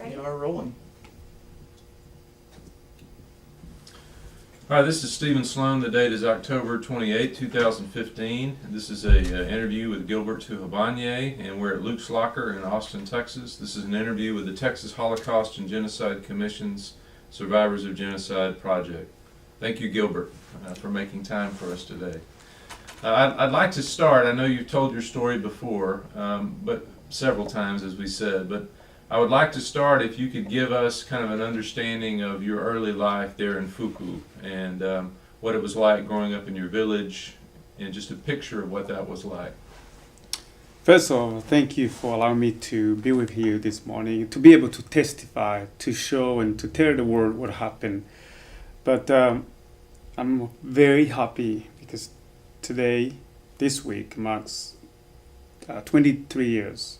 Ready? We are rolling. Hi, this is Stephen Sloan. The date is October 28, 2015. This is a interview with Gilbert Tuhabonye, and we're at Luke's Locker in Austin, Texas. This is an interview with the Texas Holocaust and Genocide Commission's Survivors of Genocide Project. Thank you, Gilbert, for making time for us today. I'd like to start, I know you've told your story before, but several times, as we said, but I would like to start if you could give us kind of an understanding of your early life there in Fuku and what it was like growing up in your village and just a picture of what that was like. First of all, thank you for allowing me to be with you this morning, to be able to testify, to show and to tell the world what happened. But I'm very happy because today, this week, marks 23 years.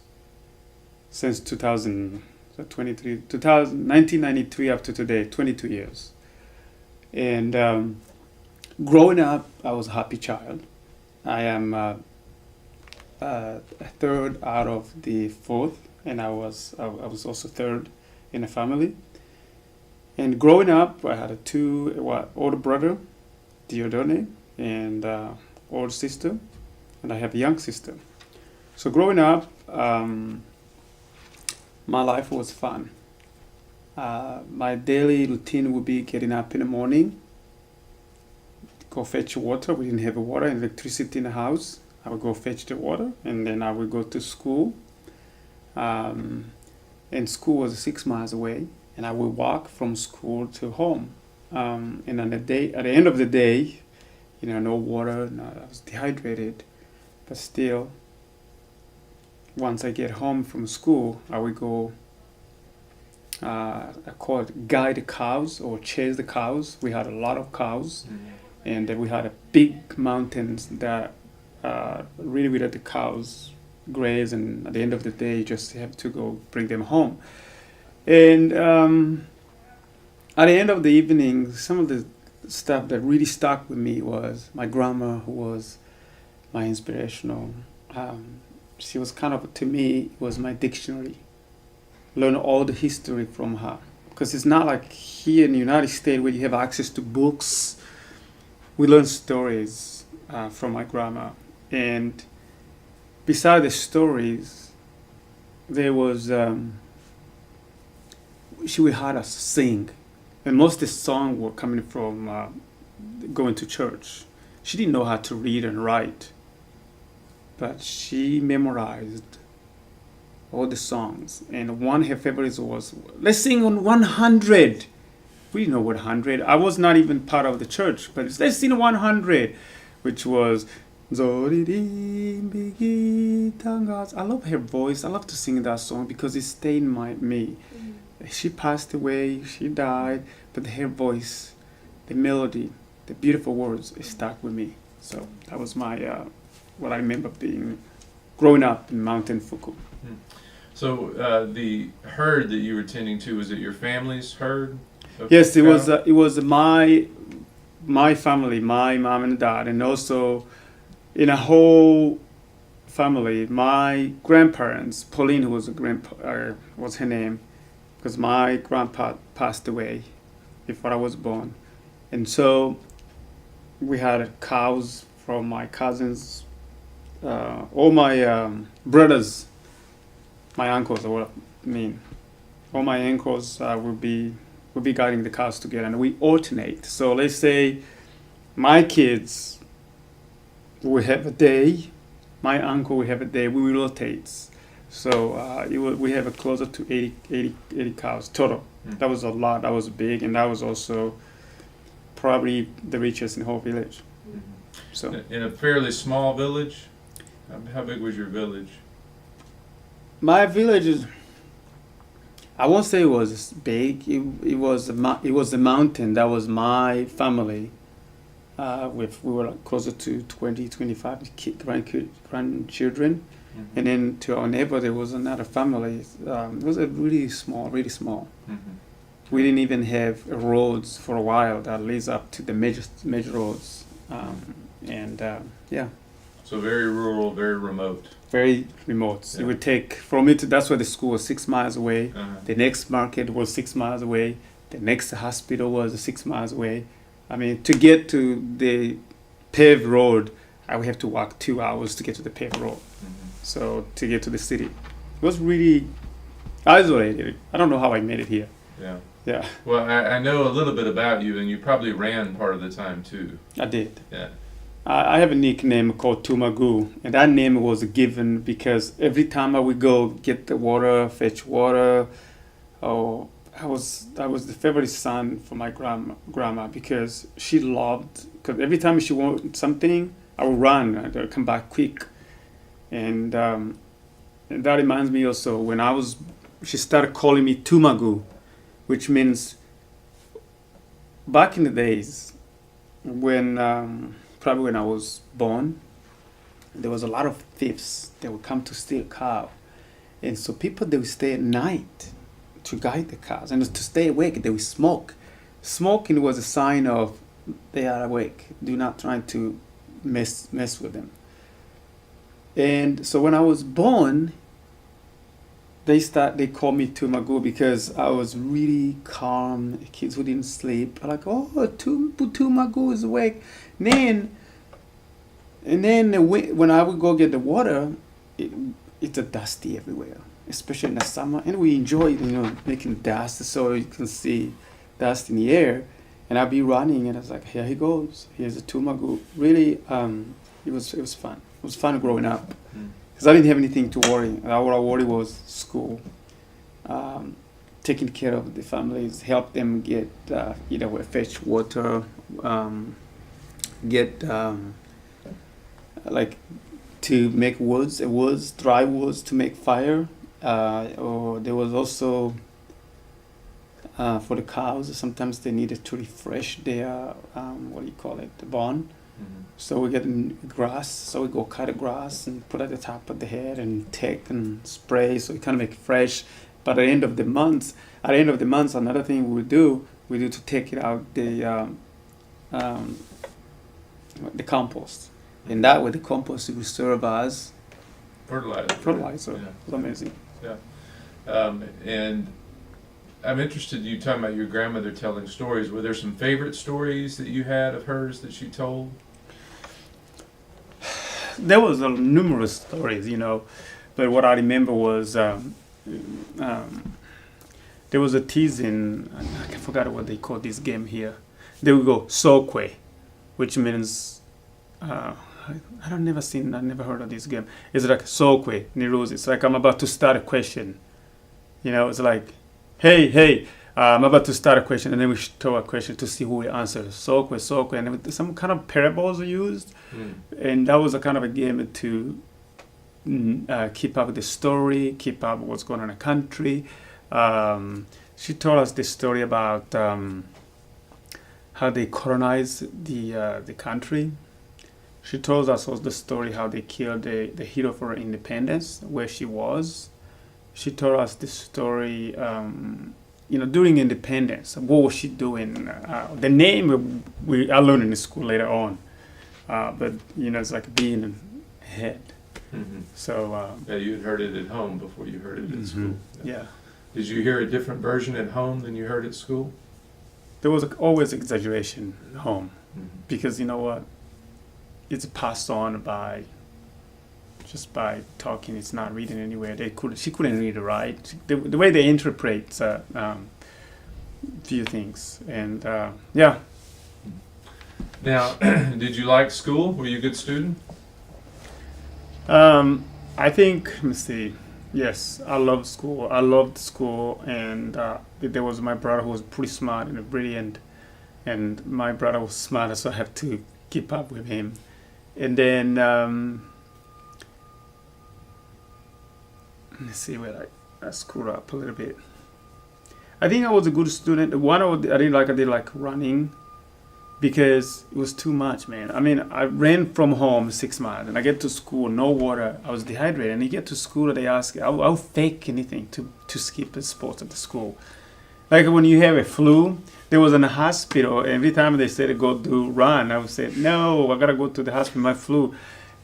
Since 1993 up to today, 22 years. And growing up, I was a happy child. I am a third out of the fourth, and I was also third in the family. And growing up, I had older brother, Diodone, and older sister, and I have a young sister. So growing up, my life was fun. My daily routine would be getting up in the morning, go fetch water. We didn't have water and electricity in the house. I would go fetch the water, and then I would go to school. And school was 6 miles away, and I would walk from school to home. And at the end of the day, no water. No, I was dehydrated, but still. Once I get home from school, I would go, I call it guide the cows or chase the cows. We had a lot of cows, and we had a big mountains that really let the cows graze, and at the end of the day, you just have to go bring them home. And at the end of the evening, some of the stuff that really stuck with me was my grandma, who was my inspirational. She was kind of, to me, was my dictionary. Learn all the history from her. Because it's not like here in the United States where you have access to books. We learn stories from my grandma. And beside the stories, there was, she would have us sing. And most of the songs were coming from going to church. She didn't know how to read and write. But she memorized all the songs, and one of her favorites was, let's sing on 100. We didn't know what 100. I was not even part of the church, but let's sing 100, which was, I love her voice. I love to sing that song because it stayed in me. She passed away, she died, but her voice, the melody, the beautiful words, it stuck with me. So that was my what I remember growing up in Mountain Fuku. So the herd that you were tending to, was it your family's herd? Yes, it was my family, my mom and dad, and also in a whole family, my grandparents, Pauline, who was was her name, because my grandpa passed away before I was born, and so we had cows from my cousins. All my brothers, my uncles, all my uncles will be guiding the cows together, and we alternate. So let's say my kids will have a day, my uncle will have a day. We will rotate. So we have closer to 80 cows total. That was a lot. That was big, and that was also probably the richest in the whole village. So in a fairly small village. How big was your village? My village I won't say it was big. It was a mountain. That was my family. We were closer to 20, 25 grandchildren. Mm-hmm. And then to our neighbor, there was another family. It was a really small. Mm-hmm. We didn't even have roads for a while that leads up to the major roads. Yeah. So very rural, very remote. Very remote. Yeah. It would take from it. That's where the school was 6 miles away. Uh-huh. The next market was 6 miles away. The next hospital was 6 miles away. I mean, to get to the paved road, I would have to walk 2 hours to get to the paved road. So to get to the city, it was really isolated. I don't know how I made it here. Yeah. Yeah, Well, I know a little bit about you, and you probably ran part of the time too. I did. Yeah. I have a nickname called Tumagu, and that name was given because every time I would go get the water, fetch water, I was the favorite son for my grandma because she loved, because every time she wanted something, I would run and I'd come back quick. And that reminds me also when she started calling me Tumagu, which means back in the days when probably when I was born, there was a lot of thieves that would come to steal cow, and so people, they would stay at night to guide the cows, and to stay awake they would smoke. Smoking was a sign of they are awake. Do not try to mess with them. And so when I was born, they called me Tumagu because I was really calm. The kids who didn't sleep are like, oh, Tumagu is awake. And then when I would go get the water, it's a dusty everywhere, especially in the summer. And we enjoy, making dust so you can see dust in the air. And I'd be running, and I was like, here he goes. Here's a Tumagu. Really, it was fun. It was fun growing up. Because I didn't have anything to worry. All I worried was school, taking care of the families, help them get fetch water, get like to make dry woods to make fire. Or there was also for the cows. Sometimes they needed to refresh their the barn. So we get grass, so we go cut the grass and put at the top of the head and take and spray, so we kind of make it fresh. But at the end of the month, another thing we do to take it out the compost, and that way the compost will serve as fertilizer. Yeah. It's amazing. Yeah. And I'm interested, you talking about your grandmother telling stories. Were there some favorite stories that you had of hers that she told? There was numerous stories, but what I remember was there was a teasing. I forgot what they call this game here. They would go sokwe, which means I never heard of this game. It's like sokwe niruzi. It's like I'm about to start a question. It's like, hey, I'm about to start a question, and then we throw a question to see who will answer. Sokwe, and some kind of parables are used, and that was a kind of a game to keep up the story, keep up what's going on in the country. She told us the story about how they colonized the country. She told us also the story how they killed the hero for independence, where she was. She told us the story. During independence, what was she doing? The name I learned in the school later on, but it's like being ahead. Mm-hmm. So yeah, you had heard it at home before you heard it at school. Yeah. Did you hear a different version at home than you heard at school? There was always exaggeration at home, Mm-hmm. because it's passed on by talking. It's not written anywhere. She couldn't read or write. The way they interpret few things, and yeah. Now, did you like school? Were you a good student? I think, let me see. Yes, I loved school. And there was my brother who was pretty smart and brilliant, and my brother was smarter, so I have to keep up with him. And then let's see where I screwed up a little bit. I think I was a good student. I did like running, because it was too much, man. I mean, I ran from home 6 miles, and I get to school, no water. I was dehydrated, and you get to school, they ask, I'll fake anything to skip the sports at the school. Like when you have a flu, there was in a hospital, every time they said to go do run, I would say, no, I gotta go to the hospital, my flu.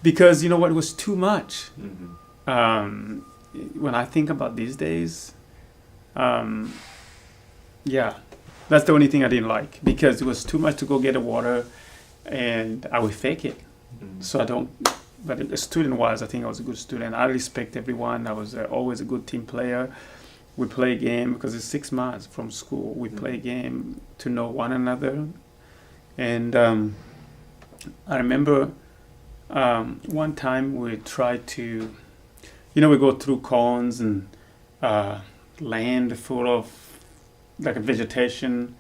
because you know what, it was too much. Mm-hmm. When I think about these days, yeah, that's the only thing I didn't like, because it was too much to go get the water, and I would fake it. Mm-hmm. So I don't. But student-wise, I think I was a good student. I respect everyone. I was always a good team player. We play a game because it's 6 months from school. We play a game to know one another. And I remember one time we tried to, we go through corns and land full of like a vegetation,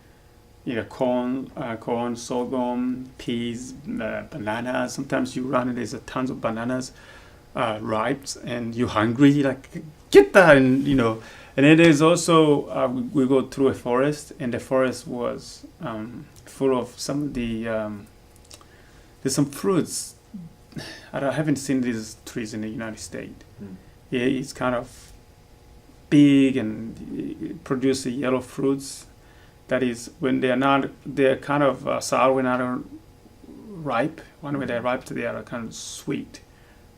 corn, sorghum, peas, bananas. Sometimes you run and there's tons of bananas, ripe, and you're hungry, like, get that, and And then there's also, we go through a forest, and the forest was full of some of the, there's some fruits. I haven't seen these trees in the United States. Yeah, it's kind of big and it produces yellow fruits. That is, when they're kind of sour when they're ripe. When they're ripe, they are kind of sweet.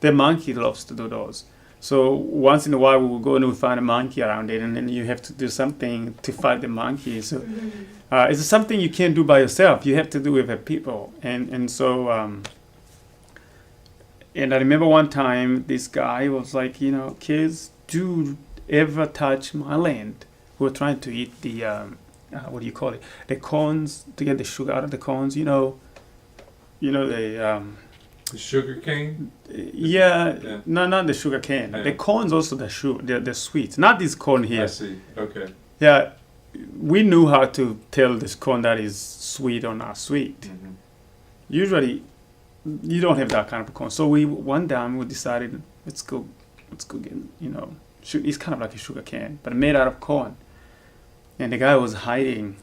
The monkey loves to do those. So once in a while, we will go and we find a monkey around it, and then you have to do something to fight the monkey. So it's something you can't do by yourself. You have to do with people. And so, and I remember one time this guy was like, kids, do ever touch my land. We were trying to eat the, what do you call it? The corns, to get the sugar out of the corns, the sugar cane? Yeah. No, not the sugar cane. Yeah. The corn's also the sweet. Not this corn here. I see. Okay. Yeah, we knew how to tell this corn that is sweet or not sweet. Mm-hmm. Usually, you don't have that kind of corn. So one time we decided, let's go get, it's kind of like a sugar cane, but made out of corn. And the guy was hiding.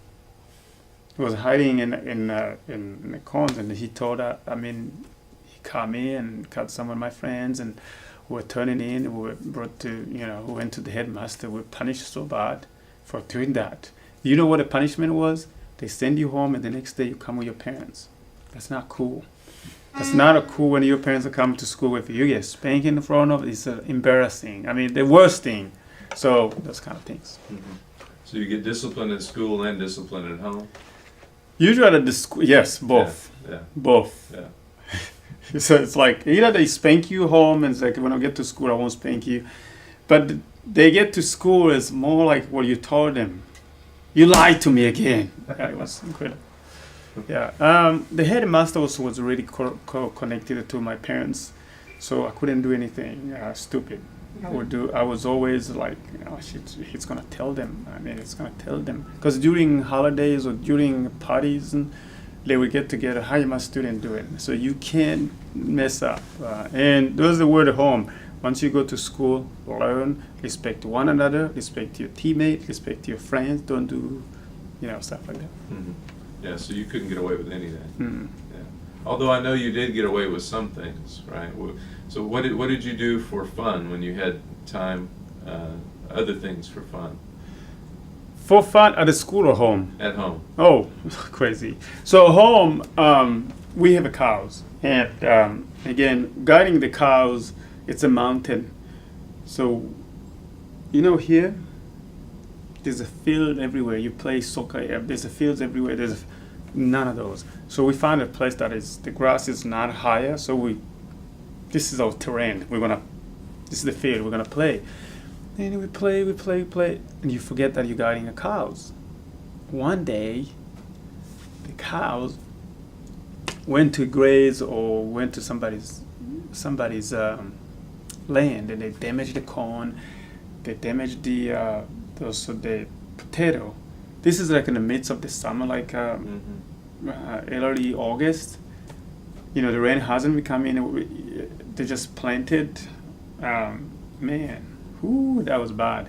He was hiding in the corns, and he told us, he caught me and caught some of my friends, and we were turning in, and we were brought to, we went to the headmaster. We were punished so bad for doing that. You know what the punishment was? They send you home, and the next day you come with your parents. That's not cool. That's not cool when your parents are coming to school with you. You get spanked in front of. It's embarrassing. The worst thing. So those kind of things. Mm-hmm. So you get disciplined at school and disciplined at home? Usually at the school, yes, both. Yeah. Both. Yeah. So it's like either they spank you home, and it's like, when I get to school, I won't spank you. But they get to school, it's more like what you told them. You lied to me again. Yeah, it was incredible. Yeah. The headmaster also was really connected to my parents, so I couldn't do anything stupid. I was always like, he's gonna tell them. It's gonna tell them, because during holidays or during parties, and they would get together. How you must student do it? So you can't mess up. And those are the word at home. Once you go to school, learn, respect one another, respect your teammates, respect your friends. Don't do, stuff like that. Mm-hmm. Yeah. So you couldn't get away with anything. Mm-hmm. Yeah. Although I know you did get away with some things, right? So what did you do for fun when you had time? Other things for fun. For fun at the school or home? At home. Oh, crazy. So home, we have cows, and again, guiding the cows, it's a mountain. So, here, there's a field everywhere. You play soccer. There's a fields everywhere. There's none of those. So we found a place that the grass is not higher. So this is our terrain. This is the field. We're gonna play. And we play, and you forget that you're guiding the cows. One day, the cows went to graze or went to somebody's land, and they damaged the corn. They damaged the potato. This is like in the midst of the summer, like early August. The rain hasn't been coming. They just planted. Man. Ooh, that was bad.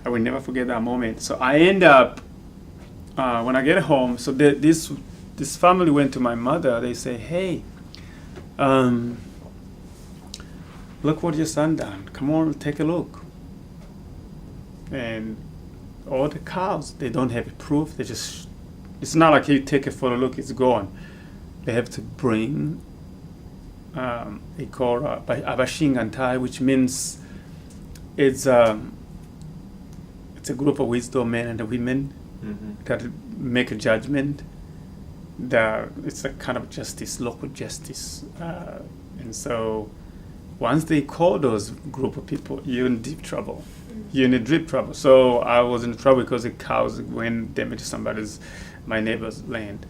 I will never forget that moment. So I end up, when I get home, so this family went to my mother. They say, hey, look what your son done. Come on, take a look. And all the cows, they don't have proof. It's not like you take a photo, look, it's gone. They have to bring they call Abashingantai, which means it's a group of wisdom men and women that make a judgment. It's a kind of justice, local justice, and so once they call those group of people, you're in deep trouble. You're in deep trouble. So I was in trouble because the cows went damage my neighbor's land.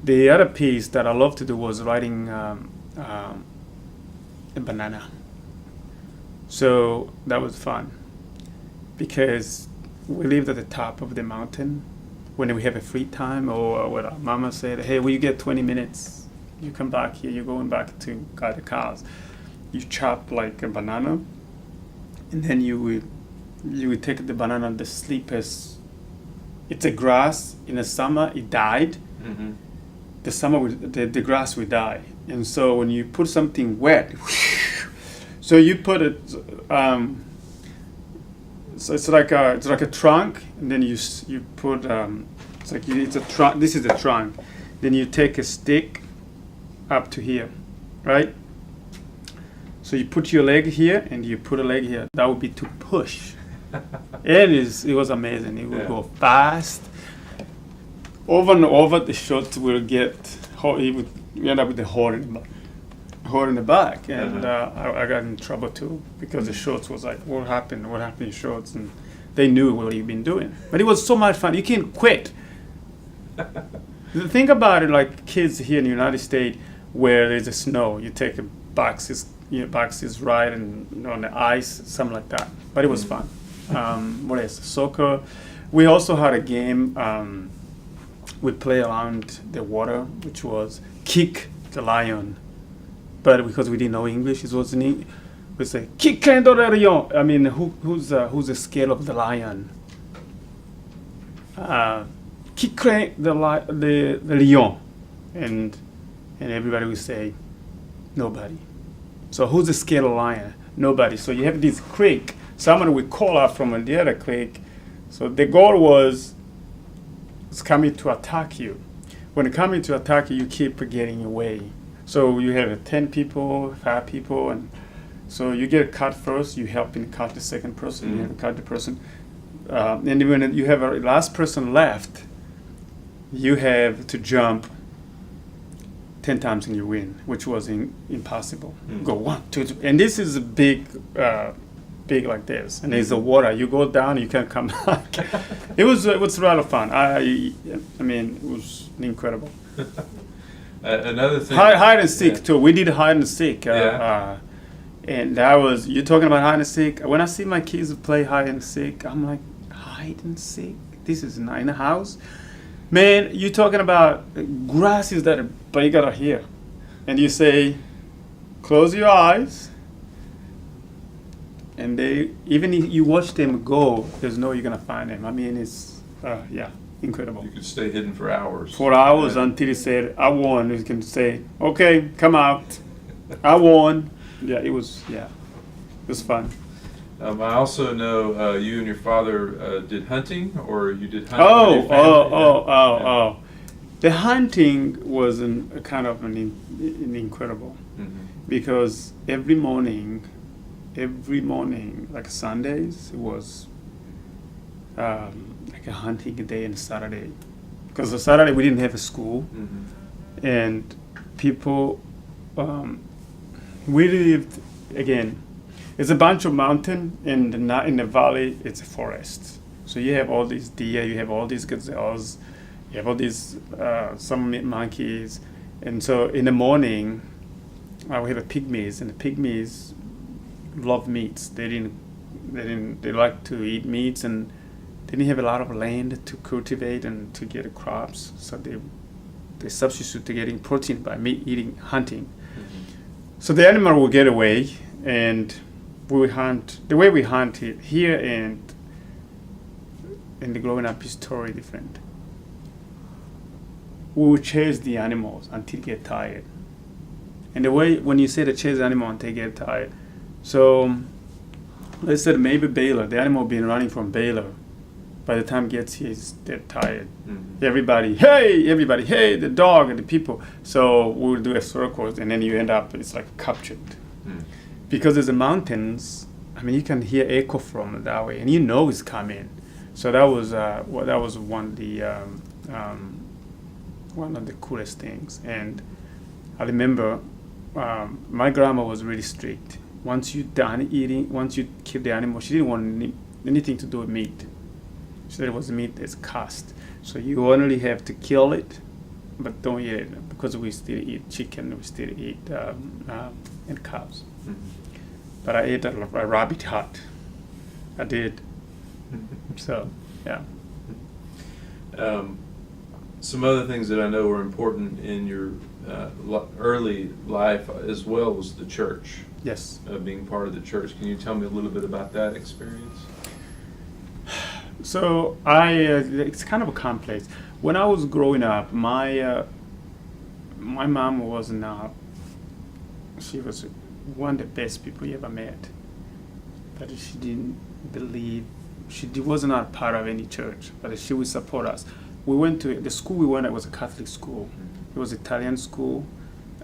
The other piece that I love to do was riding a banana. So that was fun because we lived at the top of the mountain. When we have a free time, or when our mama said, "Hey, will you get 20 minutes? You come back here. You're going back to guide the cows." You chop like a banana, and then you would take the banana, the sleepers. It's a grass. In the summer, it died. The summer, the grass will die, and so when you put something wet, so you put it. So it's like a trunk, and then you put it's a trunk. This is the trunk. Then you take a stick up to here, right? So you put your leg here, and you put a leg here. That would be to push. It was amazing. It would go fast. Over and over, the shot will get. It would end up with the hole in the back, and I got in trouble too because the shorts was like, "What happened? What happened to shorts?" And they knew what you've been doing. But it was so much fun. You can't quit. Think about it, like kids here in the United States, where there's a snow, you take a boxes ride and on the ice, something like that. But it was fun. What else? Soccer. We also had a game. We play around the water, which was kick the lion. But because we didn't know English, it was we say kick the lion. I mean, who's the scale of the lion? Kick the lion, and everybody would say nobody. So who's the scale of lion? Nobody. So you have this creek. Someone will call out from the other creek. So the goal was it's coming to attack you. When it's coming to attack you, you keep getting away. So you have 10 people, 5 people, and so you get cut first. You help in cut the second person. You have to cut the person, and when you have a last person left, you have to jump 10 times and you win, which was impossible. Go 1, 2, 3, and this is a big like this, and there's the water. You go down, you can't come back. It was rather fun. I mean, it was incredible. Another thing, hide and seek too. We did hide and seek, and that was, you're talking about hide and seek. When I see my kids play hide and seek, I'm like, hide and seek. This is not in the house, man. You're talking about grasses that are bigger here, and you say, close your eyes, and even if you watch them go, there's no you're gonna find them. I mean, it's incredible. you could stay hidden for hours. For hours until he said, "I won." You can say, "Okay, come out. I won." Yeah, it was fun. I also know you and your father did hunting, or you did hunting with your family. The hunting was kind of an incredible, because every morning, like Sundays, it was like a hunting day and Saturday, because on Saturday we didn't have a school, and people, we lived, again, it's a bunch of mountain, and in the valley it's a forest. So you have all these deer, you have all these gazelles, you have all these some monkeys, and so in the morning we have a pygmies, and the pygmies love meats. They like to eat meats, and they didn't have a lot of land to cultivate and to get crops, so they substitute to getting protein by hunting. So the animal will get away, and we will hunt. The way we hunt here and the growing up is totally different. We will chase the animals until they get tired. And the way, when you say to chase the animal until they get tired, so let's say maybe Baylor, the animal been running from Baylor by the time he gets here, he's dead tired. Mm-hmm. Everybody, hey, the dog and the people. So we'll do a circle, and then you end up, it's like captured. Mm. Because there's the mountains, I mean, you can hear echo from that way, and you know it's coming. So that was one of the coolest things. And I remember my grandma was really strict. Once you done eating, once you kill the animal, she didn't want anything to do with meat. She said it was meat that's cast. So you only have to kill it, but don't eat it, because we still eat chicken, we still eat and cows. Mm-hmm. But I ate a rabbit heart. I did. So, yeah. Some other things that I know were important in your early life as well was the church. Yes. Being part of the church. Can you tell me a little bit about that experience? So it's kind of a complex. When I was growing up, my mom was not. She was one of the best people you ever met, but she didn't believe. She was not part of any church, but she would support us. We went to the school we went at was a Catholic school. It was Italian school,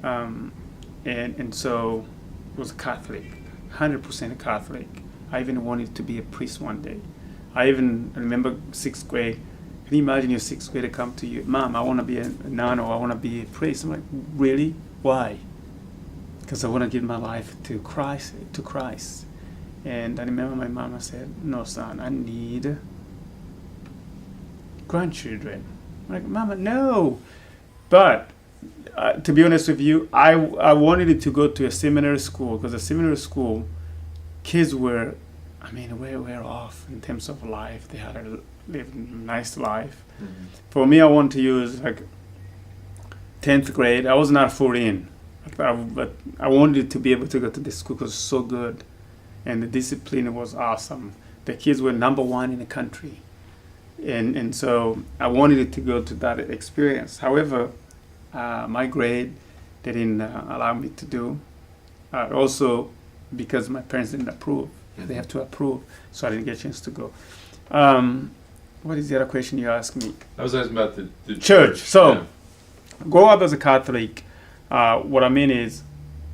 and so it was Catholic, 100% Catholic. I even wanted to be a priest one day. I even remember 6th grade. Can you imagine your 6th grader come to you, Mom, I want to be a nun, or I want to be a priest? I'm like, really? Why? Because I want to give my life to Christ. And I remember my mama said, no, son, I need grandchildren. I'm like, Mama, no. But to be honest with you, I wanted it to go to a seminary school, because a seminary school, kids were, way off in terms of life. They had a nice life. Mm-hmm. For me, I want to use like 10th grade. I was not full in, but I wanted to be able to go to the school because it was so good. And the discipline was awesome. The kids were number one in the country. And so I wanted it to go to that experience. However, my grade, they didn't allow me to do. Also, because my parents didn't approve. They have to approve, so I didn't get a chance to go. What is the other question you asked me? I was asking about the church. So, yeah. Grow up as a Catholic, what I mean is,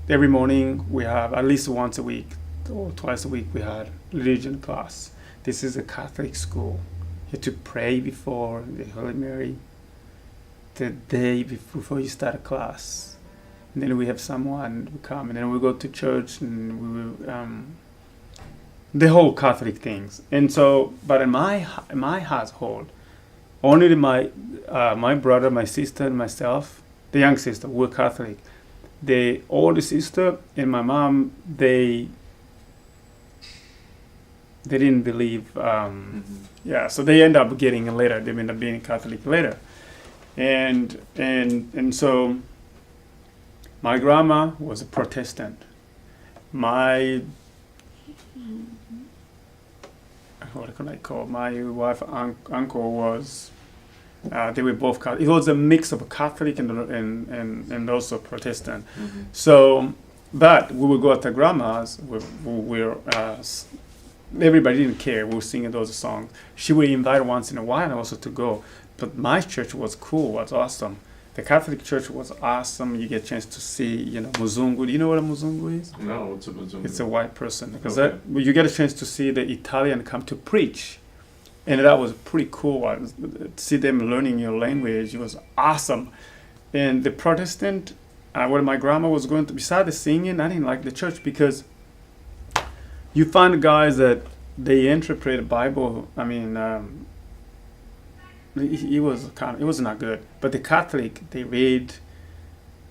every morning we have, at least once a week or twice a week, we had religion class. This is a Catholic school. You have to pray before the Holy Mary, the day before you start a class. And then we have someone who come, and then we go to church, and we will, the whole Catholic things. And so, but in my household, only my brother, my sister, and myself, the young sister, were Catholic. The older sister and my mom, they didn't believe. Yeah, so they end up getting later. They end up being Catholic later, and so my grandma was a Protestant. My what can I call my wife uncle was. They were both Catholic. It was a mix of Catholic and also Protestant. Mm-hmm. So, but we would go at the grandma's. Everybody didn't care. We were singing those songs. She would invite once in a while also to go. But my church was cool. Was awesome. The Catholic church was awesome. You get a chance to see, Muzungu. Do you know what a Muzungu is? No, what's a Muzungu? It's a white person. Because Okay. you get a chance to see the Italian come to preach. And that was pretty cool. To see them learning your language, it was awesome. And the Protestant, when my grandma was going to, beside the singing, I didn't like the church because you find guys that they interpret the Bible. It was not good. But the Catholic, they read.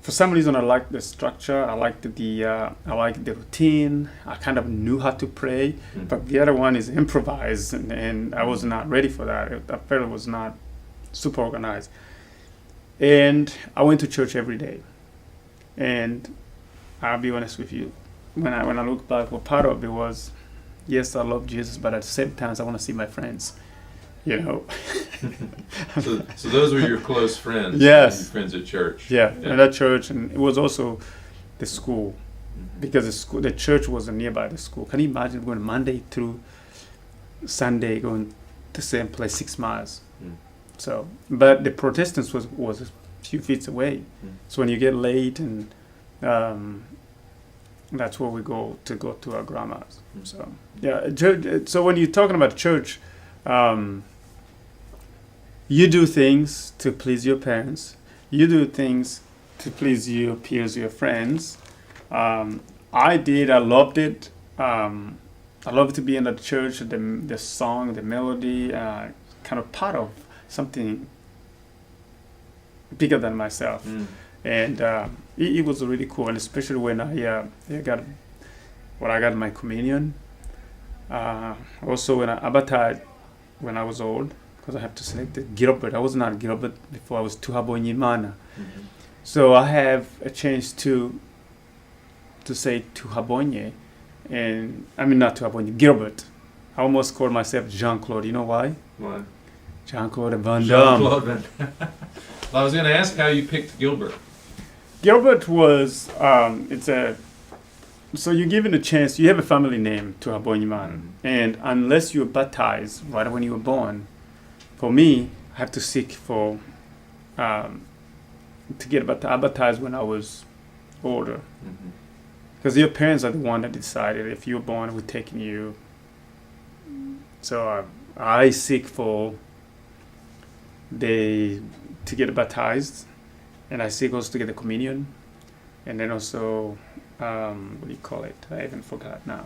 For some reason, I liked the structure. I liked I liked the routine. I kind of knew how to pray. Mm-hmm. But the other one is improvised, and I was not ready for that. I felt it was not super organized. And I went to church every day. And I'll be honest with you, when I look back, what part of it was, yes, I love Jesus, but at the same time, I want to see my friends. So those were your close friends. Yes. Your friends at church. Yeah, and that church, and it was also the school, because the church was nearby the school. Can you imagine going Monday through Sunday, going the same place, 6 miles. Mm. So, but the Protestants was a few feet away. Mm. So when you get late, and that's where we go to our grandmas. Mm. So yeah, church, so when you're talking about church, you do things to please your parents. You do things to please your peers, your friends. I did. I loved it. I love to be in the church. The song, the melody, kind of part of something bigger than myself. Mm. And it was really cool, and especially when I got my communion. Also when I baptized when I was old, because I have to select it. Gilbert. I was not Gilbert before. I was Tuhabonye mana. Mm-hmm. So I have a chance to say Tuhabonye, and I mean not Tuhabonye, Gilbert. I almost called myself Jean-Claude. You know why? Why? Jean-Claude Van Damme. Jean-Claude Van Damme. Well, I was going to ask how you picked Gilbert. Gilbert was so you're given a chance. You have a family name, Tuhabonye mana, and unless you're baptized right when you were born, for me, I have to seek for to get baptized when I was older, because your parents are the one that decided if you were born, we're taking you. So I seek for to get baptized, and I seek also to get the communion, and then also what do you call it? I even forgot now.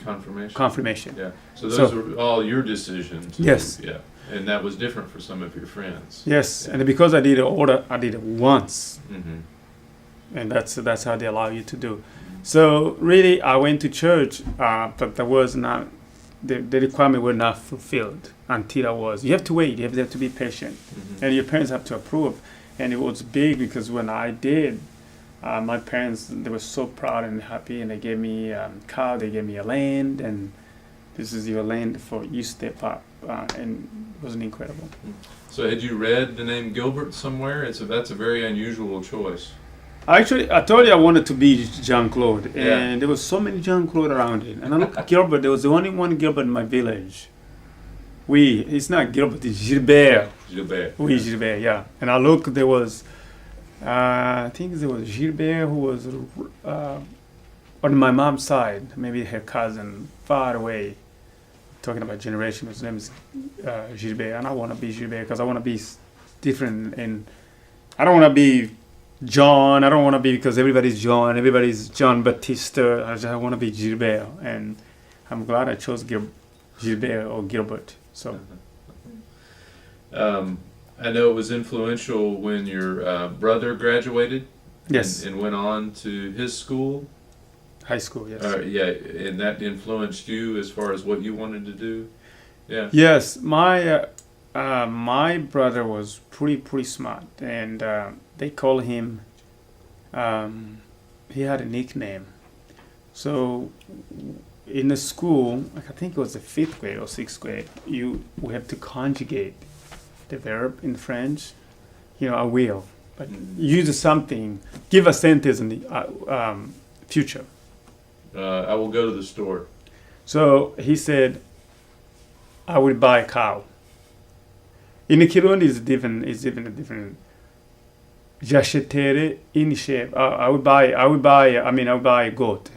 Confirmation. Confirmation. Yeah. So those are all your decisions. Yes. Yeah. And that was different for some of your friends. Yes, Yeah. and because I did it once, Mm-hmm. and that's how they allow you to do. So really, I went to church, but there was not the requirement were not fulfilled until I was. You have to wait. You have to be patient, and your parents have to approve. And it was big because when I did, my parents, they were so proud and happy, and they gave me a car. They gave me a land, and this is your land for you step up, and it was incredible. So had you read the name Gilbert somewhere? That's a very unusual choice. Actually, I told you I wanted to be Jean-Claude, Yeah. and there was so many Jean-Claude around it. And I looked at Gilbert. There was the only one Gilbert in my village. It's not Gilbert, it's Gilbert. Gilbert. Gilbert, yeah. And I looked, there was, I think there was Gilbert who was on my mom's side, maybe her cousin, far away. Talking about generation, his name is Gilbert, and I want to be Gilbert because I want to be different, and I don't want to be John. I don't want to be because everybody's John Baptista. I want to be Gilbert, and I'm glad I chose Gilbert or Gilbert. So I know it was influential when your brother graduated. yes, And went on to his school. high school. Yes. Yeah, and that influenced you as far as what you wanted to do. Yeah. Yes, my brother was pretty smart, and they call him. He had a nickname. So in the school, I think it was the 5th grade or 6th grade, we have to conjugate the verb in French. I will, but use something, give a sentence in the future. I will go to the store. So he said, I will buy a cow. In the Kirundi, it's even a different. J'achèterai une chèvre. I would buy a goat.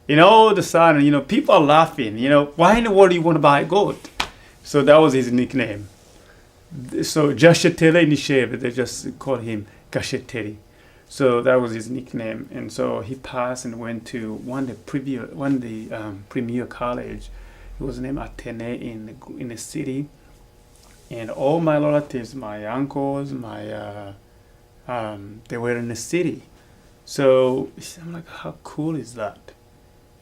In all the sudden, people are laughing. Why in the world do you want to buy a goat? So that was his nickname. So j'achèterai une chèvre. They just called him Gacheteri. So that was his nickname, and so he passed and went to one of the premier college. It was named Atene in the city, and all my relatives, my uncles, they were in the city. So I'm like, how cool is that?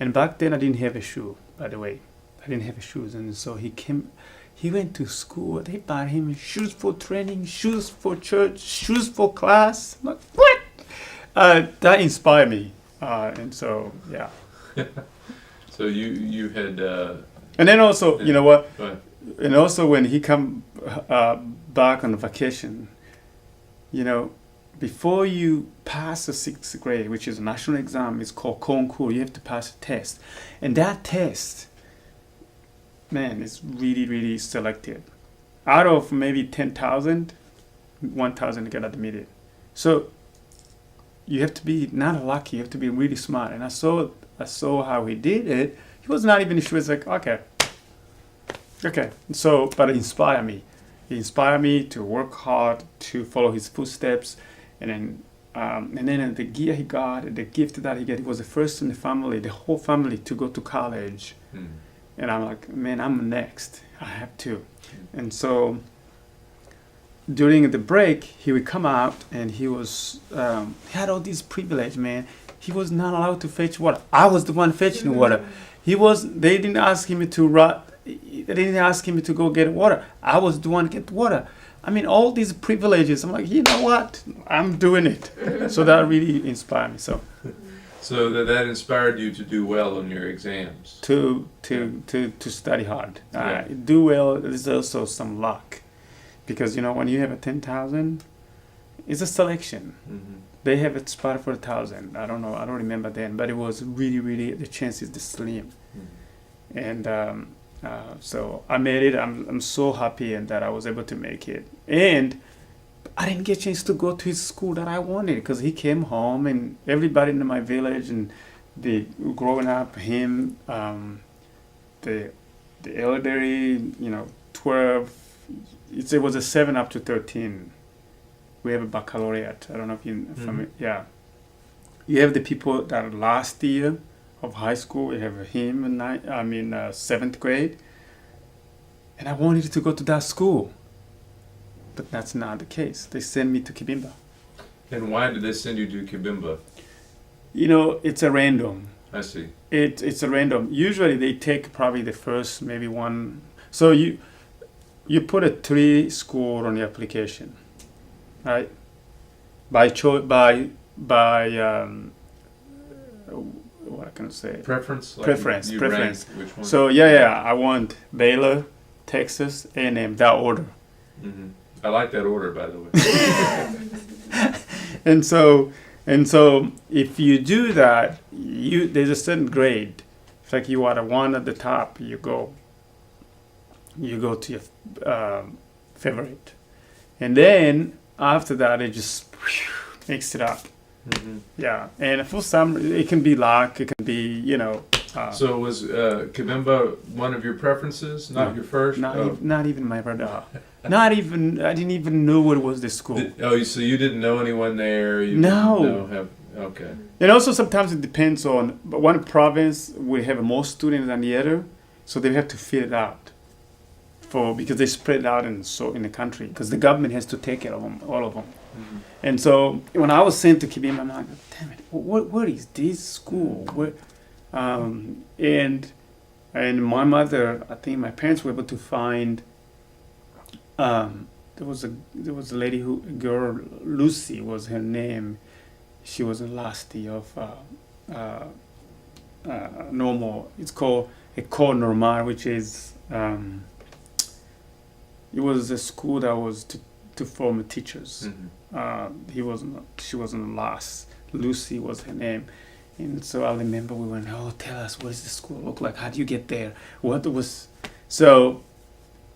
And back then I didn't have a shoe. By the way, I didn't have shoes, and so he went to school. They bought him shoes for training, shoes for church, shoes for class. I'm like, what? That inspired me, and so yeah. So you had. And then also, yeah. you know what? Go ahead. And also when he come back on vacation, before you pass the 6th grade, which is a national exam, it's called concours. You have to pass a test, and that test, man, it's really, really selective. Out of maybe 10,000, 1,000 get admitted. So you have to be not lucky, you have to be really smart. And I saw how he did it. He was not even, she was like, okay. So, but it inspired me. He inspired me to work hard, to follow his footsteps. And then the gear he got, the gift that he got, he was the first in the family, the whole family, to go to college. And I'm like, man, I'm next. I have to. And so during the break, he would come out and he was, he had all these privilege, man. He was not allowed to fetch water. I was the one fetching water. They didn't ask him to they didn't ask him to go get water. I was the one get water. I mean, all these privileges. I'm like, you know what? I'm doing it. So that really inspired me. So that inspired you to do well on your exams. To study hard. Do well. There's also some luck, because when you have a 10,000, it's a selection. They have a spot for 1,000. I don't know. I don't remember then, but it was really, really, the chance is slim. And so I made it. I'm so happy and that I was able to make it. And I didn't get a chance to go to his school that I wanted, because he came home and everybody in my village and growing up, him, the elderly, 12. It was a 7 up to 13. We have a baccalaureate. I don't know if yeah. You have the people that are last year of high school. You have him in 7th grade. And I wanted to go to that school. But that's not the case. They sent me to Kibimba. And why did they send you to Kibimba? It's a random. I see. It's a random. Usually they take probably the first, maybe one. So you put a 3 school on the application, right? What can I say? Preference. Preference. Which one? So I want Baylor, Texas, A&M, that order. I like that order, by the way. And so if you do that, there's a certain grade. It's like you are the one at the top. You go to your favorite, and then after that, it just mix it up. Yeah, and for some, it can be luck. It can be So was Kibimba one of your preferences? Not your first? Not even my radar. I didn't even know what was the school. So you didn't know anyone there? No. Okay. And also sometimes it depends on, but one province will have more students than the other, so they have to fill it out because they spread out in the country, because the government has to take care of them, all of them. And so when I was sent to Kibimba, I'm like, damn it, what is this school? And my mother, I think my parents were able to find. There was a lady Lucy was her name. She was the last year of normal. It's called École Normale, which is it was a school that was to form teachers. She wasn't the last. Lucy was her name. And so I remember we went, tell us, what does the school look like? How do you get there? So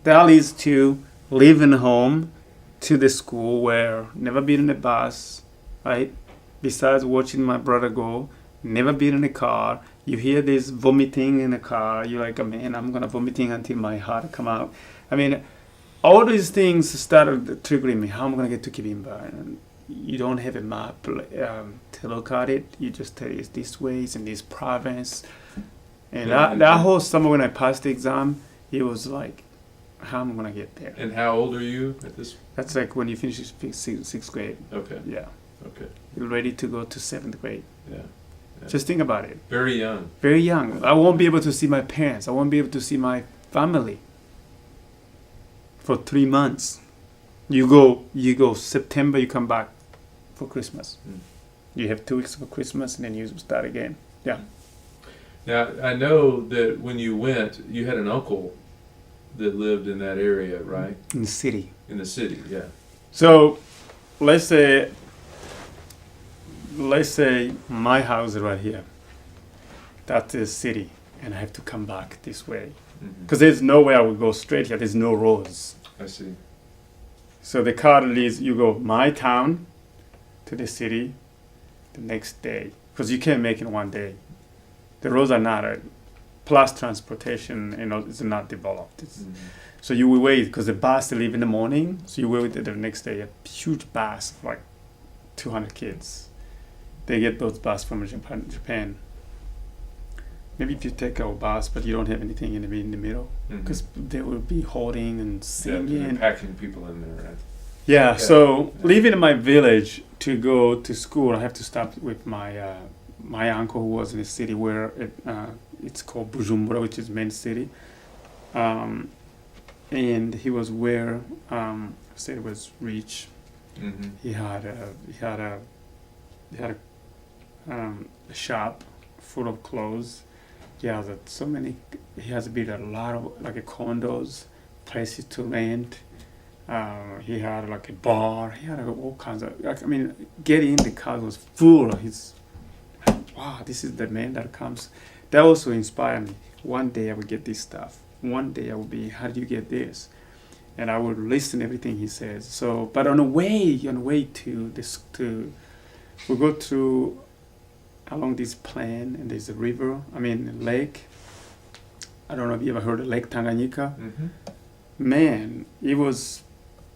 that leads to leaving home to the school where never been in a bus, right? Besides watching my brother go, never been in a car. You hear this vomiting in the car. You're like, man, I'm gonna vomiting until my heart come out. I mean, all these things started triggering me. How am I gonna get to Kibimba? And you don't have a map to look at it. You just tell it's this way, it's in this province. And that whole summer when I passed the exam, it was like, how am I gonna get there? And how old are you at this? That's like when you finish 6th grade. Okay. Yeah. Okay. You're ready to go to 7th grade. Yeah. Just think about it. Very young. Very young. I won't be able to see my parents. I won't be able to see my family for 3 months. You go September, you come back for Christmas. You have 2 weeks for Christmas, and then you start again. Yeah. Now, I know that when you went, you had an uncle that lived in that area, right? In the city. In the city, yeah. So, let's say my house is right here. That's the city, and I have to come back this way. because there's nowhere I would go straight here. There's no roads. I see. So the car leads, you go my town to the city the next day, because you can't make it one day. The roads are not, plus transportation, it's not developed. So you will wait, because the bus leave in the morning, so you wait the next day, a huge bus, like 200 kids. They get those bus from Japan. Maybe if you take a bus, but you don't have anything in the middle, because they will be holding and singing. Yeah, packing people in there, right? Yeah, so leaving my village to go to school, I have to stop with my my uncle who was in a city where it's called Bujumbura, which is main city, and he was where I said it was rich. He had a shop full of clothes. He has He has built a lot of condos, places to rent. He had like a bar. He had all kinds of. Getting in the car was full. Wow, this is the man that comes. That also inspired me. One day I would get this stuff. One day I would be. How do you get this? And I would listen to everything he says. So, but on the way to this, we go through along this plain, and there's a river. Lake. I don't know if you ever heard of Lake Tanganyika. Man, it's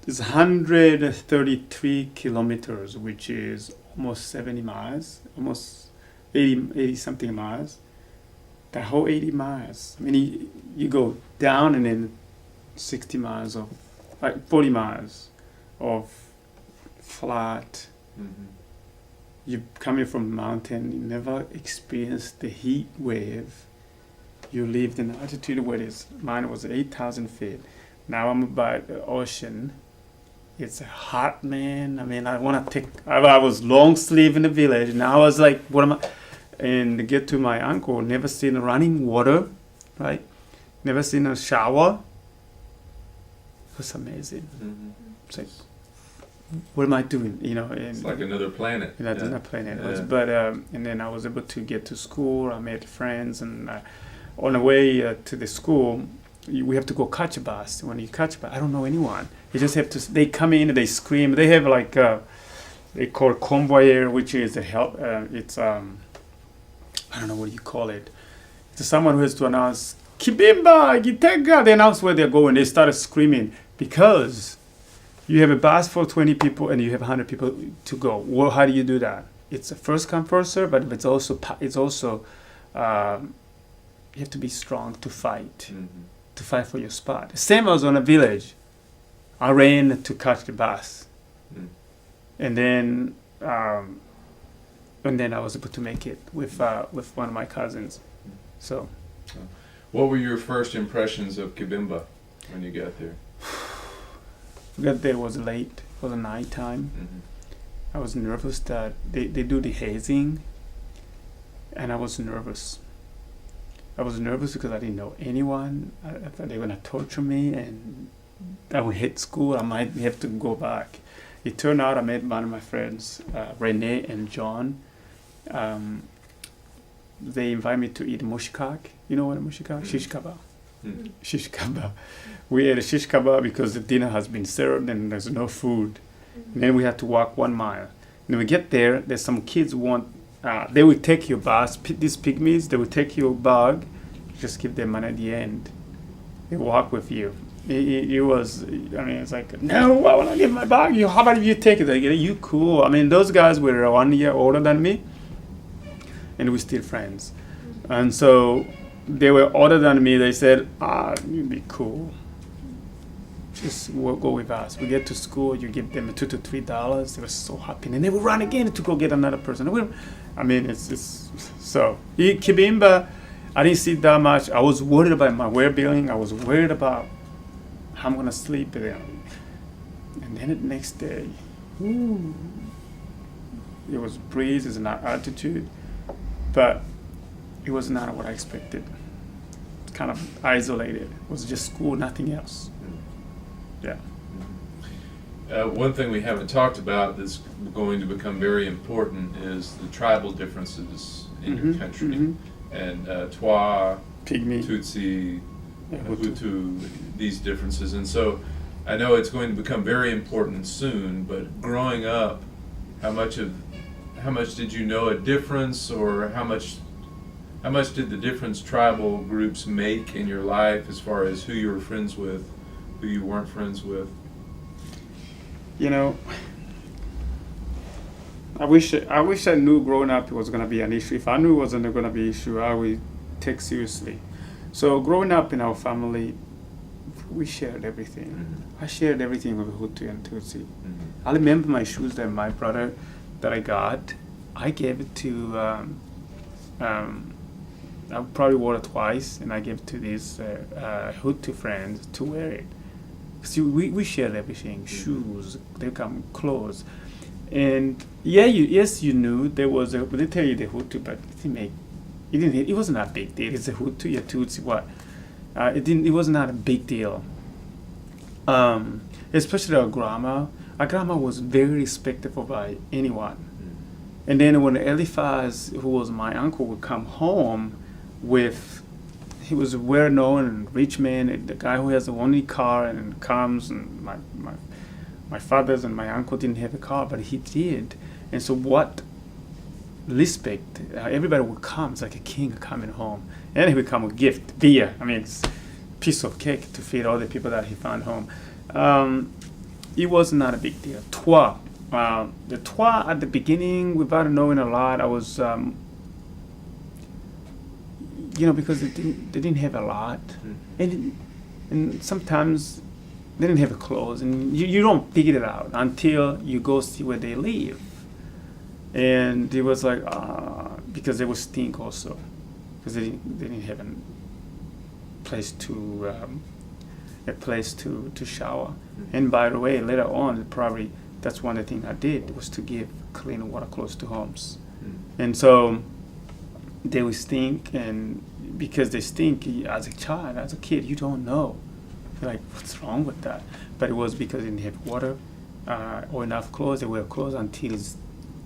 133 kilometers, which is almost 70 miles, almost 80 something miles. That whole 80 miles. You go down and then 60 miles of, 40 miles of flat. You coming from the mountain, you never experienced the heat wave. You lived in altitude where mine was 8,000 feet. Now I'm by the ocean. It's hot, man. I was long sleeve in the village. Now I was like, what am I? And to get to my uncle, never seen running water, right? Never seen a shower. It was amazing. It's like, what am I doing? It's like another planet. Another planet. But and then I was able to get to school. I made friends, and on the way to the school, we have to go catch a bus. When you catch a bus, I don't know anyone. You just have to. They come in and they scream. They have they call it convoyer, which is a help. It's I don't know what you call it. It's someone who has to announce Kibimba, Gitega. They announce where they're going. They started screaming because you have a bus for 20 people and you have 100 people to go. Well, how do you do that? It's a first come first serve, but it's also you have to be strong to fight. To fight for your spot. Same as on a village. I ran to catch the bus, and then I was able to make it with one of my cousins. So, what were your first impressions of Kibimba when you got there? Got there was late. It was night time. I was nervous that they do the hazing, and I was nervous. I was nervous because I didn't know anyone. I thought they were going to torture me, and I would hit school. I might have to go back. It turned out I met one of my friends, Rene and John. They invited me to eat mushkak. You know what a mushkak? Shish kebab. Shish kebab. We ate a shish kebab because the dinner has been served and there's no food. And then we had to walk 1 mile. When we get there, there's some kids they will take your bus. These pygmies, they will take your bag. Just give them money at the end. They walk with you. It was, it's like, no, I want to give my bag. How about if you take it? Like, you cool. Those guys were 1 year older than me, and we're still friends. And so they were older than me. They said, you'd be cool. Just go with us. We get to school, you give them $2 to $3. They were so happy. And they would run again to go get another person. It's so. Kibimba, I didn't see that much. I was worried about my well-being. I was worried about how I'm going to sleep there. And then the next day, it was breeze, it's not altitude. But it was not what I expected. It's kind of isolated. It was just school, nothing else. Yeah. One thing we haven't talked about that's going to become very important is the tribal differences in your country. And Twa, Pygmy, Tutsi, Hutu, these differences. And so I know it's going to become very important soon, but growing up, how much did you know a difference, or how much did the different tribal groups make in your life as far as who you were friends with, who you weren't friends with? You know, I wish I knew growing up it was going to be an issue. If I knew it wasn't going to be an issue, I would take seriously. So growing up in our family, we shared everything. Mm-hmm. I shared everything with Hutu and Tutsi. Mm-hmm. I remember my shoes that my brother that I got. I gave it to. I probably wore it twice, and I gave it to these Hutu friends to wear it. See, we shared everything: shoes, they come clothes, and yes, you knew there was a. They tell you the Hutu, but it wasn't a big deal. It's a Hutu, a Tutsi, what? It was not a big deal. Especially our grandma. Our grandma was very respectful by anyone. And then when Eliphaz, who was my uncle, would come home he was a well-known rich man, the guy who has the only car and comes, and my father's and my uncle didn't have a car, but he did. And so what respect, everybody would come, it's like a king coming home. And he would come with gift, beer, it's a piece of cake to feed all the people that he found home. It was not a big deal. The Twa at the beginning, without knowing a lot, I was, because they didn't have a lot, and sometimes they didn't have clothes, and you don't figure it out until you go see where they live, and it was like because they would stink also, because they didn't have a place to shower, and by the way, later on probably. That's one of the things I did, was to give clean water close to homes. And so they would stink, and because they stink, as a child, as a kid, you don't know. You're like, what's wrong with that? But it was because they didn't have water or enough clothes. They wear clothes until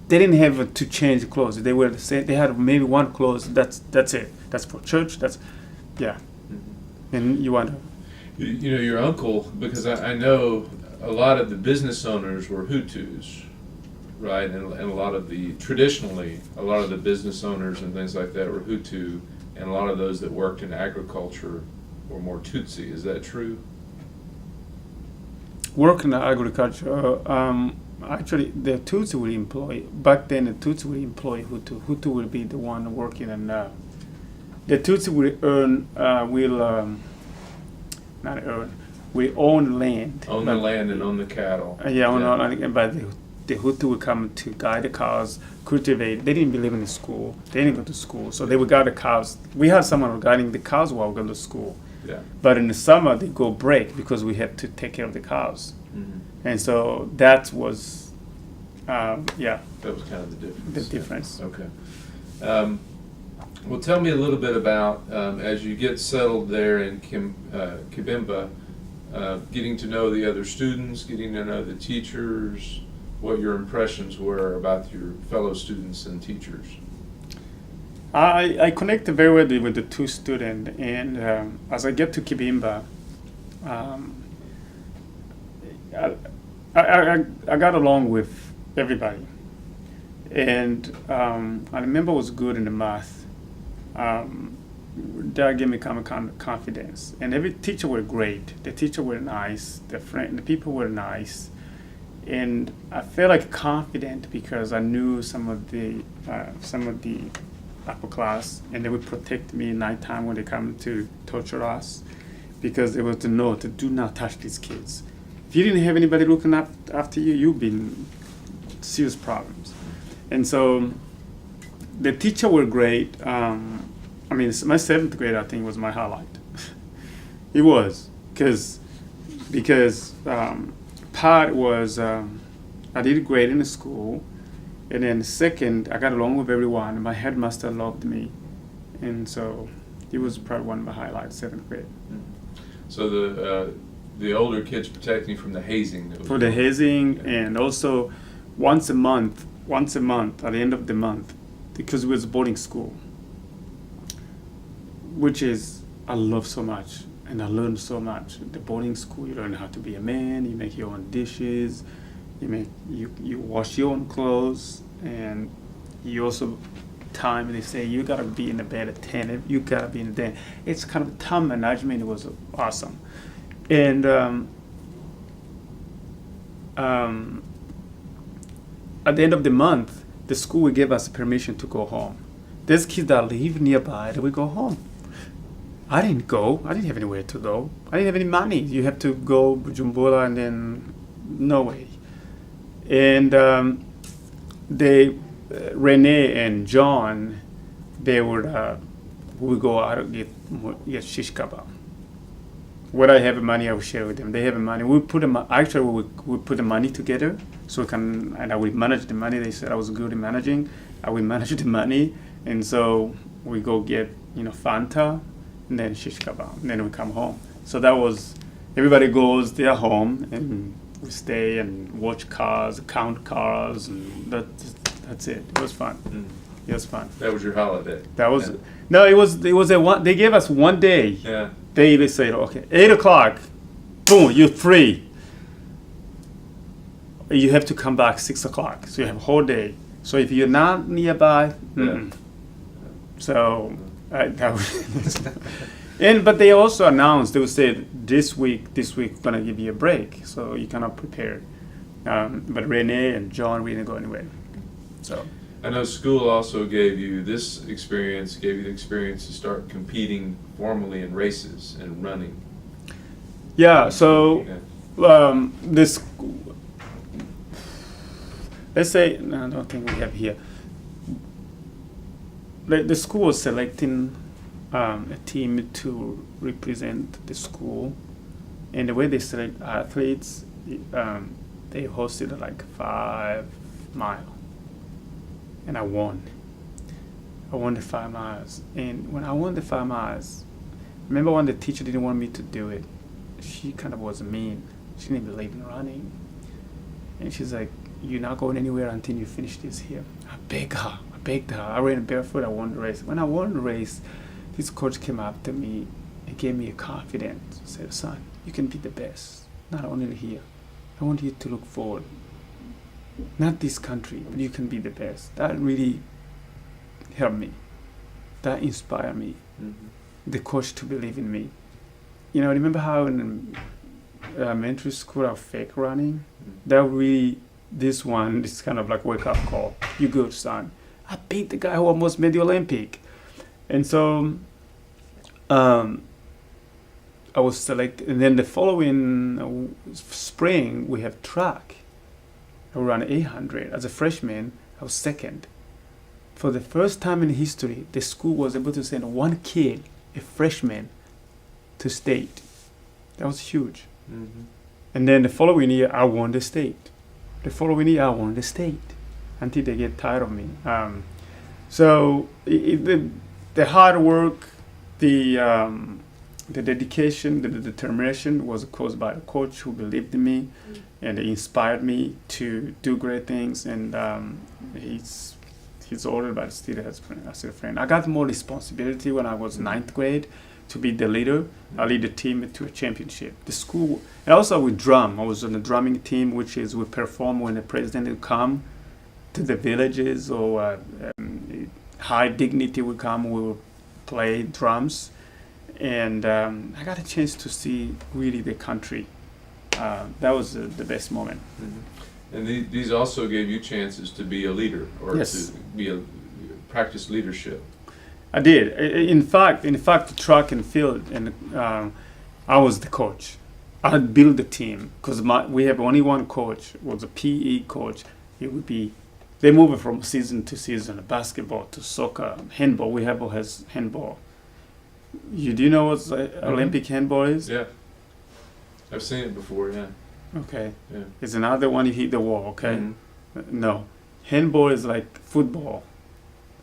they didn't have to change clothes. They had maybe one clothes, that's it. That's for church, And you wonder. Your uncle, because I know a lot of the business owners were Hutus, right? And traditionally, a lot of the business owners and things like that were Hutu, and a lot of those that worked in agriculture were more Tutsi. Is that true? Work in agriculture, actually, the Tutsi would employ, back then the Tutsi would employ Hutu. Hutu would be the one working, and the Tutsi would we own land. Own the land and own the cattle. But the Hutu would come to guide the cows, cultivate. They didn't believe in the school. They didn't go to school, so they would guide the cows. We had someone guiding the cows while we go to school. Yeah. But in the summer, they go break because we had to take care of the cows. Mm-hmm. And so that was, That was kind of the difference. The difference. Okay. Well, tell me a little bit about, as you get settled there in Kibemba, getting to know the other students, getting to know the teachers, what your impressions were about your fellow students and teachers. I connected very well with the two students, and as I get to Kibemba, I got along with everybody, and I remember I was good in the math. That gave me kind of confidence, and every teacher were great. The teacher were nice. The people were nice, and I felt like confident because I knew some of the upper class, and they would protect me at nighttime when they come to torture us, because they were to know to do not touch these kids. If you didn't have anybody looking after you, you'd be in serious problems. And so the teacher were great. My seventh grade, I think, was my highlight. It was, because part was I did great in the school, and then second, I got along with everyone. My headmaster loved me, and so it was probably one of my highlights, seventh grade. So the older kids protecting you from the hazing. For the hazing, and also once a month, at the end of the month, because it was a boarding school, which is I love so much, And I learned so much. The boarding school, you learn how to be a man. You make your own dishes. You wash your own clothes, and you also time. They say you gotta be in the bed at 10. You gotta be in the bed. It's kind of time management. It was awesome, and at the end of the month, the school will give us permission to go home. There's kids that live nearby that we go home. I didn't go. I didn't have anywhere to go. I didn't have any money. You have to go Bujumbura and then no way. And Renee and John, they would go out and get shish kebab. When I have money, I will share with them. They have money. We put them. Actually, we put the money together so we can. And I will manage the money. They said I was good in managing. I will manage the money, and so we go get Fanta, and then shish kebab. And then we come home. So that was everybody goes their home, and we stay and watch cars, count cars, and that's it. It was fun. It was fun. That was your holiday. That was no. It was a one. They gave us one day. Yeah. They said, okay, 8 o'clock, boom, you're free. You have to come back 6 o'clock. So you have a whole day. So if you're not nearby, So that was but they also announced, they would say, this week, we're going to give you a break. So you cannot prepare. But Renee and John, we didn't go anywhere. So I know school also gave you the experience to start competing formally in races and running. Yeah, so this, let's say, no, I don't think we have here. The school was selecting a team to represent the school, and the way they select athletes, they hosted like 5 miles. And I won. I won the 5 miles. And when I won the 5 miles, remember when the teacher didn't want me to do it? She kind of was mean. She didn't believe in running. And she's like, you're not going anywhere until you finish this here. I begged her. I ran barefoot. I won the race. When I won the race, this coach came up to me and gave me a confidence. Said, son, you can be the best. Not only here. I want you to look forward. Not this country, but you can be the best. That really helped me. That inspired me. Mm-hmm. The coach to believe in me. Remember how in elementary school I fake running? Mm-hmm. That really, this kind of like wake up call. You good, son. I beat the guy who almost made the Olympic. And so I was selected. And then the following spring, we have track. I ran 800. As a freshman, I was second. For the first time in history, the school was able to send one kid, a freshman, to state. That was huge. Mm-hmm. And then the following year, I won the state. Until they get tired of me. So the hard work, the dedication, the determination was caused by the coach who believed in me, and he inspired me to do great things. And he's older, but still as a friend. I got more responsibility when I was 9th grade to be the leader. I lead the team to a championship. The school, and also we drum. I was on the drumming team, which is we perform when the president would come to the villages, or high dignity would come. We would play drums. And I got a chance to see really the country. That was the best moment. Mm-hmm. And these also gave you chances to be a leader, or Yes. to be practice leadership. I did. In fact, track and field, and I was the coach. I had built the team because we have only one coach. Was a PE coach. It would be. They move it from season to season. Basketball to soccer, handball. We have has handball. Do you know what Olympic handball is? Yeah, I've seen it before. Yeah. Okay. Yeah. It's another one you hit the wall. Okay. Mm-hmm. No, handball is like football.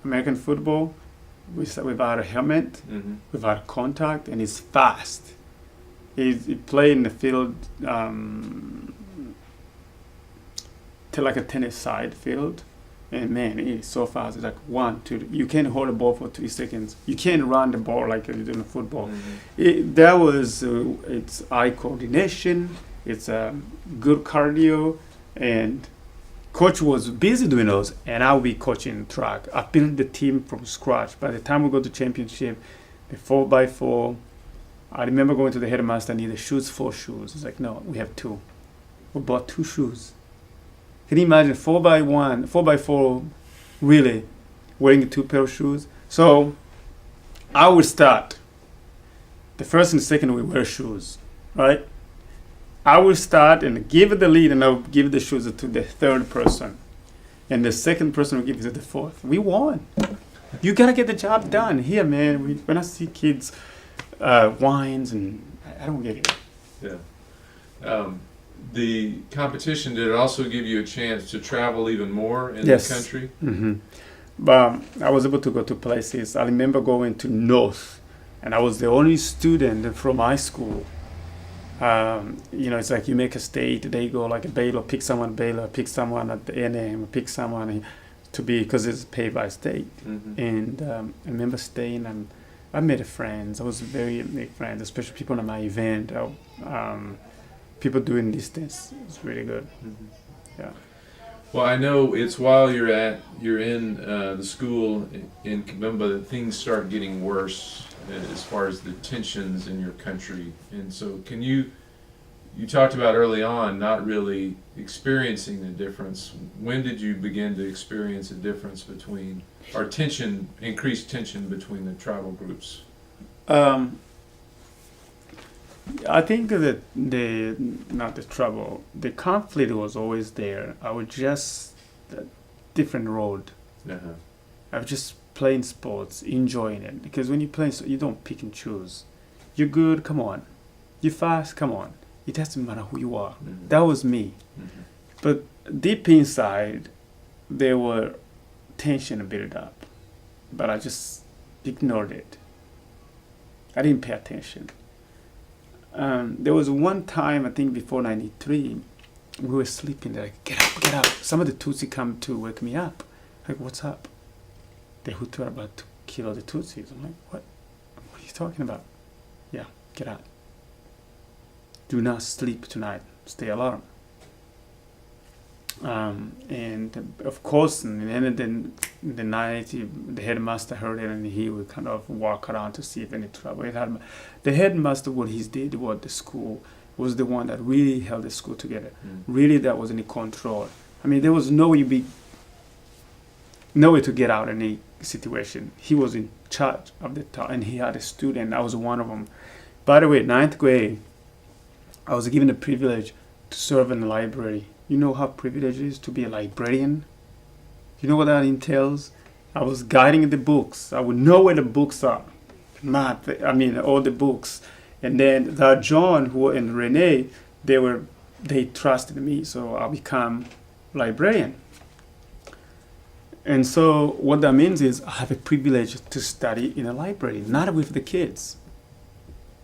American football, without a helmet, Mm-hmm. without contact, and it's fast. He play in the field, to like a tennis side field, And man, it's so fast. It's like 1, 2. You can't hold the ball for 3 seconds. You can't run the ball like you do in football. It's eye coordination. It's good cardio, and coach was busy doing those, and I'll be coaching track. I built the team from scratch. By the time we go to championship, the 4x4, I remember going to the headmaster, I needed shoes, 4 shoes. It's like, no, we have 2. We bought 2 shoes. Can you imagine 4x4 really wearing 2 pair of shoes? So I would start. The first and second we wear shoes, right? I will start and give it the lead, and I'll give the shoes to the third person. And the second person will give it to the fourth. We won. You gotta get the job done. Here, man, when I see kids whines, and I don't get it. Yeah. The competition, did it also give you a chance to travel even more in the country? Mm-hmm. But I was able to go to places. I remember going to North, and I was the only student from my school. It's like you make a state, they go like a Baylor, pick someone at the NM, pick someone to be, because it's paid by state. Mm-hmm. And I remember staying, and I made friends. I was very made friends, especially people at my event. People doing these things. It's really good. Mm-hmm. Yeah. Well, I know it's while you're in the school in Kibumba that things start getting worse as far as the tensions in your country. And so you talked about early on not really experiencing the difference. When did you begin to experience a difference between, or increased tension between the tribal groups? I think that the conflict was always there. I was just a different road. Uh-huh. I was just playing sports, enjoying it. Because when you play, you don't pick and choose. You're good, come on. You're fast, come on. It doesn't matter who you are. Mm-hmm. That was me. Mm-hmm. But deep inside, there were tension built up. But I just ignored it. I didn't pay attention. There was one time, I think before 93, we were sleeping. They're like, get up. Some of the Tutsi come to wake me up. Like, what's up? The Hutu are about to kill the Tutsis. I'm like, what? What are you talking about? Yeah, get up. Do not sleep tonight. Stay alarm. And of course, in the night, the headmaster heard it, and he would kind of walk around to see if any trouble had. The headmaster, what he did, what the school was the one that really held the school together. Really, that was in control. I mean, there was no way to get out of any situation. He was in charge of the town, and he had a student. I was one of them. By the way, 9th grade, I was given the privilege to serve in the library. You know how privileged it is to be a librarian? You know what that entails? I was guiding the books. I would know where the books are. All the books. And then John and Renee, they trusted me, so I become librarian. And so what that means is I have a privilege to study in a library, not with the kids.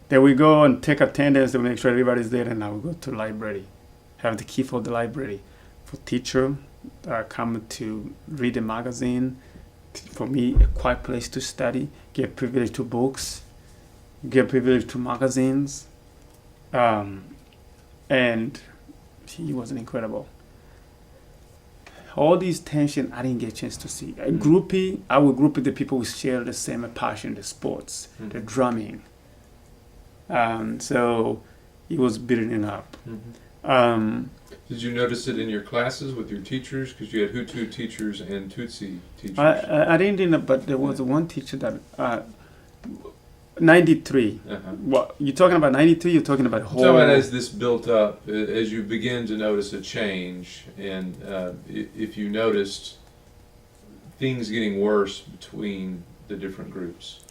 Then we go and take attendance to make sure everybody's there, and I will go to the library. Have the key for the library. For teacher, come to read a magazine. For me, a quiet place to study. Get privilege to books. Get privilege to magazines. And he was incredible. All these tension, I didn't get a chance to see. I would group with the people who share the same passion, the sports, the drumming. So it was building up. Did you notice it in your classes with your teachers? Because you had Hutu teachers and Tutsi teachers. I didn't know, but there was one teacher that 93. What you talking about? 93? You're talking about whole. So as this built up, as you begin to notice a change, and if you noticed things getting worse between the different groups.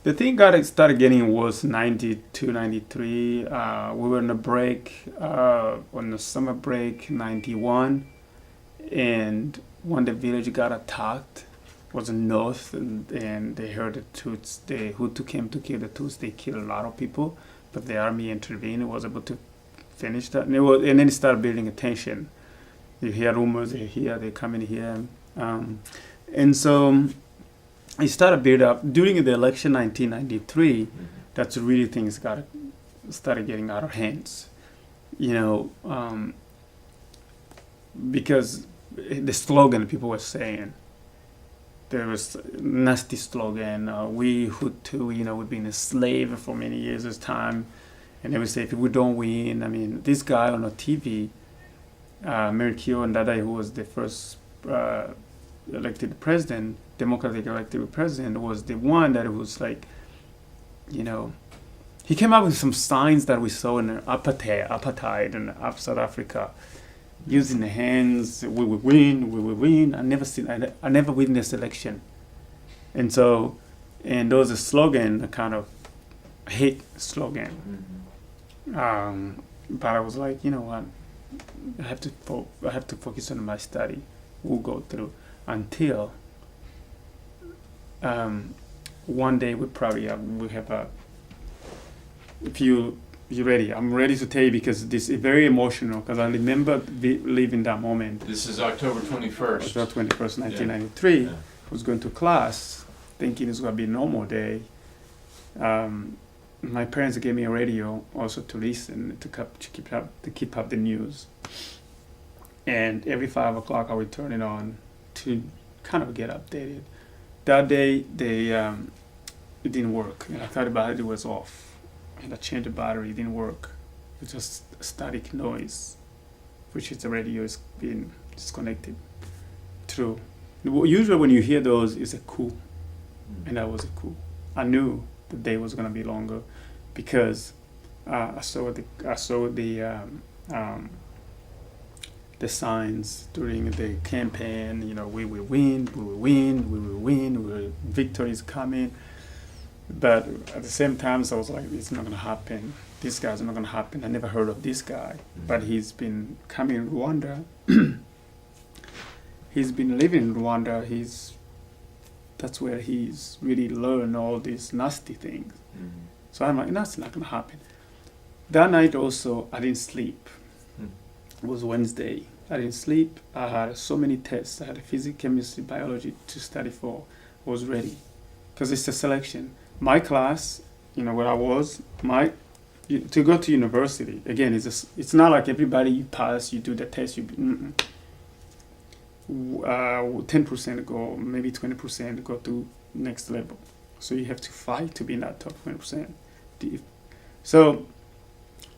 The thing started getting worse 92, 93. We were on a break, on the summer break, 91. And when the village got attacked, was in north, and they heard the Hutu came to kill the Tutsi. They killed a lot of people, but the army intervened and was able to finish that. And then it started building a tension. You hear rumors, they come in here. And so it started build up during the election 1993. That's really things started getting out of hands, because the slogan people were saying, there was a nasty slogan, we Hutu, we've been a slave for many years of time, and they would say if we don't win, I mean, this guy on the TV, Merikio Ndadaye, who was the first elected president, democratic elected president, was the one that was like, he came up with some signs that we saw in apartheid in South Africa, using the hands, we will win. I never witnessed election, and those a slogan, a kind of hate slogan. But I was like, you know what, I have to focus on my study. We'll go through until one day we have a. If you're ready, I'm ready to tell you because this is very emotional because I remember living that moment. This is October 21st. October 21st, 1993. Yeah. I was going to class thinking it's going to be a normal day. My parents gave me a radio also to listen, to keep up the news. And every 5 o'clock I would turn it on to kind of get updated. That day, it didn't work. And I thought the battery was off. And I changed the battery, it didn't work. It was just a static noise, which is the radio is being disconnected. True. Usually when you hear those, it's a coup. And that was a coup. I knew the day was going to be longer because I saw the signs during the campaign. We will win, victory is coming. But at the same time, so I was like, it's not going to happen. This guy's not going to happen. I never heard of this guy. But he's been coming in Rwanda. He's been living in Rwanda. That's where he's really learned all these nasty things. So I'm like, that's not going to happen. That night also, I didn't sleep. It was Wednesday. I didn't sleep. I had so many tests. I had physics, chemistry, biology to study for. I was ready. Because it's a selection. My class, where I was, to go to university, again, it's not like everybody you pass, you do the test, 10% go, maybe 20% go to next level. So you have to fight to be in that top 20%. So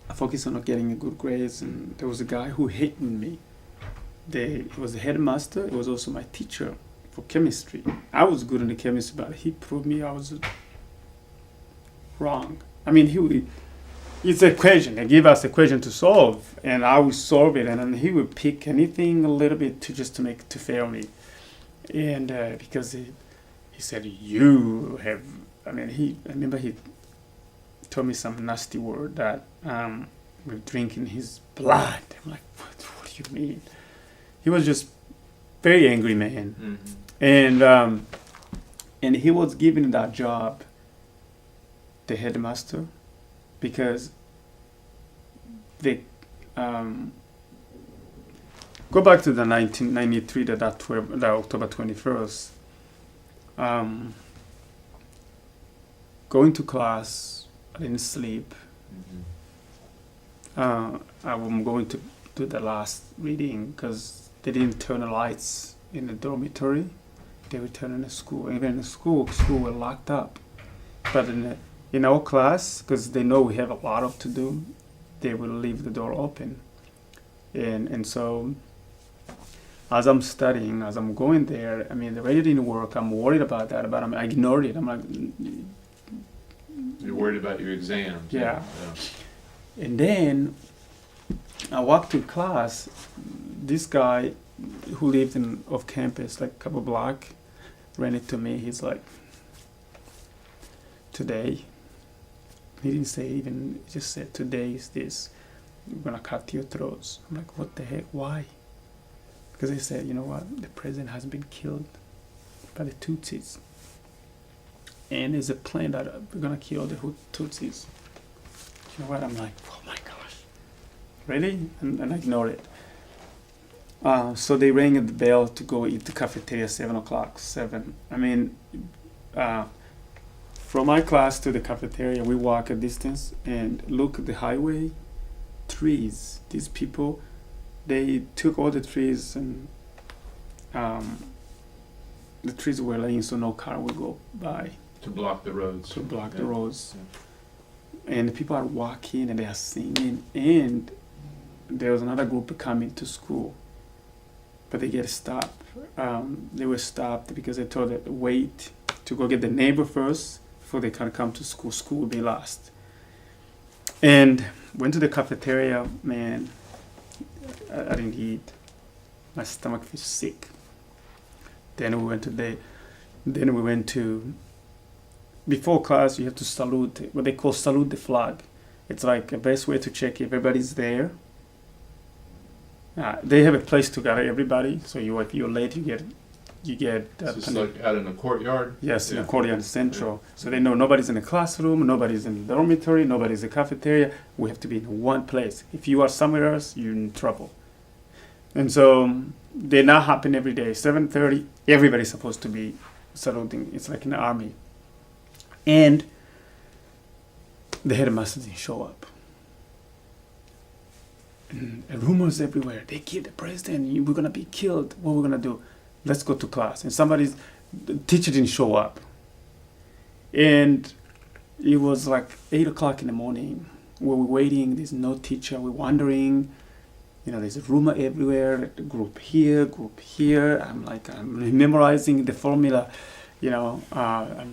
I focused on getting a good grades, and there was a guy who hated me. He was the headmaster, he was also my teacher for chemistry. I was good in the chemistry, but he proved me I was wrong. I mean, it's a question. They give us a question to solve, and I would solve it, and then he would pick anything a little bit to fail me. And because he said, you have, I remember he told me some nasty word that we're drinking his blood. I'm like, what do you mean? He was just very angry man. And he was given that job, the headmaster, because they go back to the 1993, that October 21st. Going to class, I didn't sleep. I'm going to do the last reading because they didn't turn the lights in the dormitory. They were turning the school. Even in the school were locked up. But in our class, because they know we have a lot to do, they will leave the door open. And so as I'm studying, as I'm going there, the radio didn't work. I'm worried about that, but I ignored it. I'm like... You're worried about your exams. Yeah. And then I walked to class. This guy who lived off campus, like a couple blocks, ran into me. He's like, today, he didn't say even, he just said, today is this. We're going to cut your throats. I'm like, what the heck? Why? Because they said, you know what? The president has been killed by the Tutsis. And there's a plan that we're going to kill the Tutsis. You know what? I'm like, oh my gosh. Really? And I ignored it. So they rang at the bell to go eat the cafeteria 7 o'clock. 7. I mean, from my class to the cafeteria, we walk a distance and look at the highway, trees. These people, they took all the trees and the trees were laying so no car would go by. To block the roads. To block the Yeah. roads. And people are walking and they are singing. And there was another group coming to school, but they get stopped. They were stopped because they told them wait to go get the neighbor first before they can come to school. School will be lost. And went to the cafeteria. Man, I didn't eat. My stomach feels sick. Then we went to before class. You have to salute what they call salute the flag. It's like the best way to check if everybody's there. They have a place to gather everybody. So if you're late, you get. So it's like out in a courtyard. Yes, Yeah. in the courtyard central. So they know nobody's in the classroom, nobody's in the dormitory, nobody's in the cafeteria. We have to be in one place. If you are somewhere else, you're in trouble. And so they now happen every day. 7:30, everybody's supposed to be saluting. It's like an army. And the headmaster didn't show up. And rumors everywhere. They killed the president. We're gonna be killed. What we're gonna do? Let's go to class. And the teacher didn't show up. And it was like 8 o'clock in the morning. We were waiting. There's no teacher. We're wondering. There's a rumor everywhere. Group here, group here. I'm memorizing the formula. I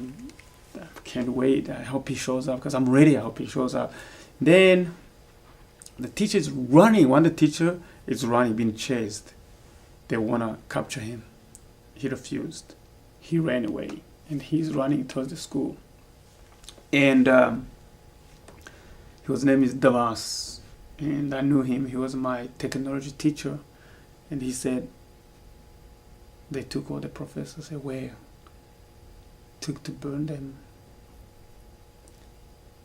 can't wait. I hope he shows up because I'm ready. I hope he shows up. Then the teacher is running. One of the teacher is running, being chased. They want to capture him. He refused. He ran away. And he's running towards the school. And his name is Davas. And I knew him. He was my technology teacher. And he said, they took all the professors away. Took to burn them.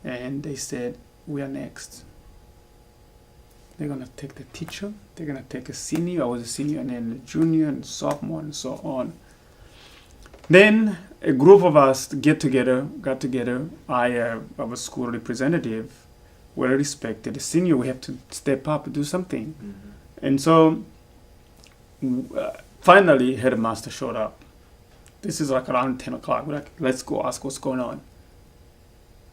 And they said, we are next. They're going to take the teacher. They're going to take a senior. I was a senior, and then a junior and sophomore and so on. Then a group of us got together. I was school representative. We're respected. The senior, we have to step up and do something. Mm-hmm. And so finally, headmaster showed up. This is like around 10 o'clock. We're like, let's go ask what's going on.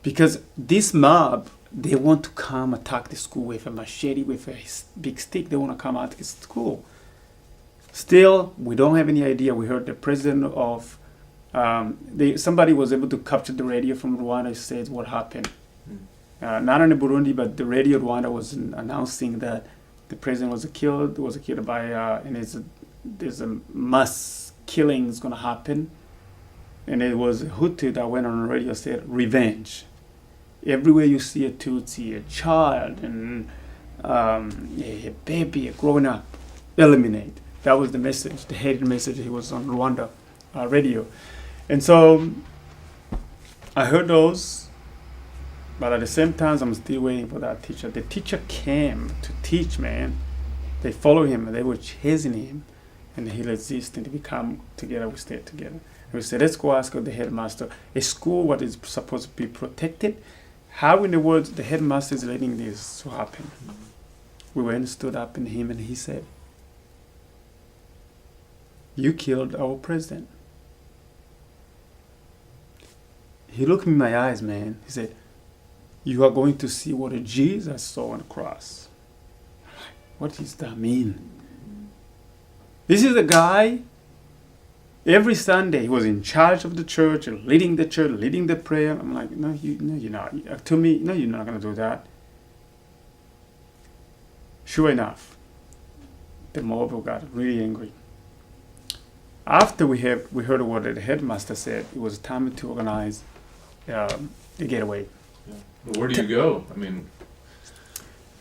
Because this mob, they want to come attack the school with a machete, with a big stick. They want to come attack the school. Still, we don't have any idea. We heard the president of, somebody was able to capture the radio from Rwanda. Says what happened. Not only Burundi, but the radio Rwanda was announcing that the president was killed by, and there's a mass killing is going to happen. And it was a Hutu that went on the radio, said revenge. Everywhere you see a Tutsi, a child, and a baby, a growing up, eliminate. That was the message, the hated message. He was on Rwanda radio. And so I heard those. But at the same time, I'm still waiting for that teacher. The teacher came to teach, man. They follow him, and they were chasing him. And he resisted, and we come together, we stayed together. And we said, let's go ask the headmaster. A school what is supposed to be protected, how in the world the headmaster is letting this to happen? Mm-hmm. We went and stood up in him, and he said, you killed our president. He looked me in my eyes, man. He said, you are going to see what Jesus saw on the cross. What does that mean? This is a guy, every Sunday, he was in charge of the church, leading the prayer. I'm like, no, you're not. To me, no, you're not going to do that. Sure enough, the mob got really angry. After we heard what the headmaster said, it was time to organize the getaway. Yeah. But where do you go? I mean,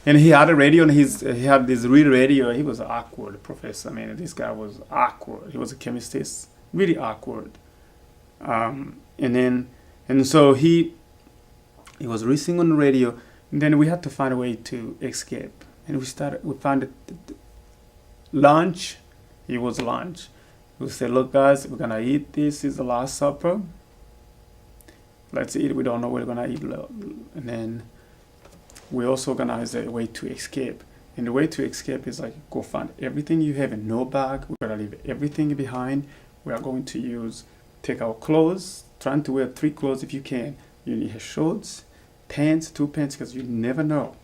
and he had a radio, and he had this real radio. He was awkward, professor. I mean, this guy was awkward. He was a chemist, really awkward. And so he was listening on the radio, and then we had to find a way to escape. And we found lunch, it was lunch. We said, look guys, we're gonna eat, this is the last supper. Let's eat, we don't know what we're gonna eat. And then we also organize a way to escape. And the way to escape is like, go find everything you have in no bag. We're gonna leave everything behind. We are going to take our clothes, trying to wear 3 clothes if you can. You need shorts, pants, 2 pants, because you never know.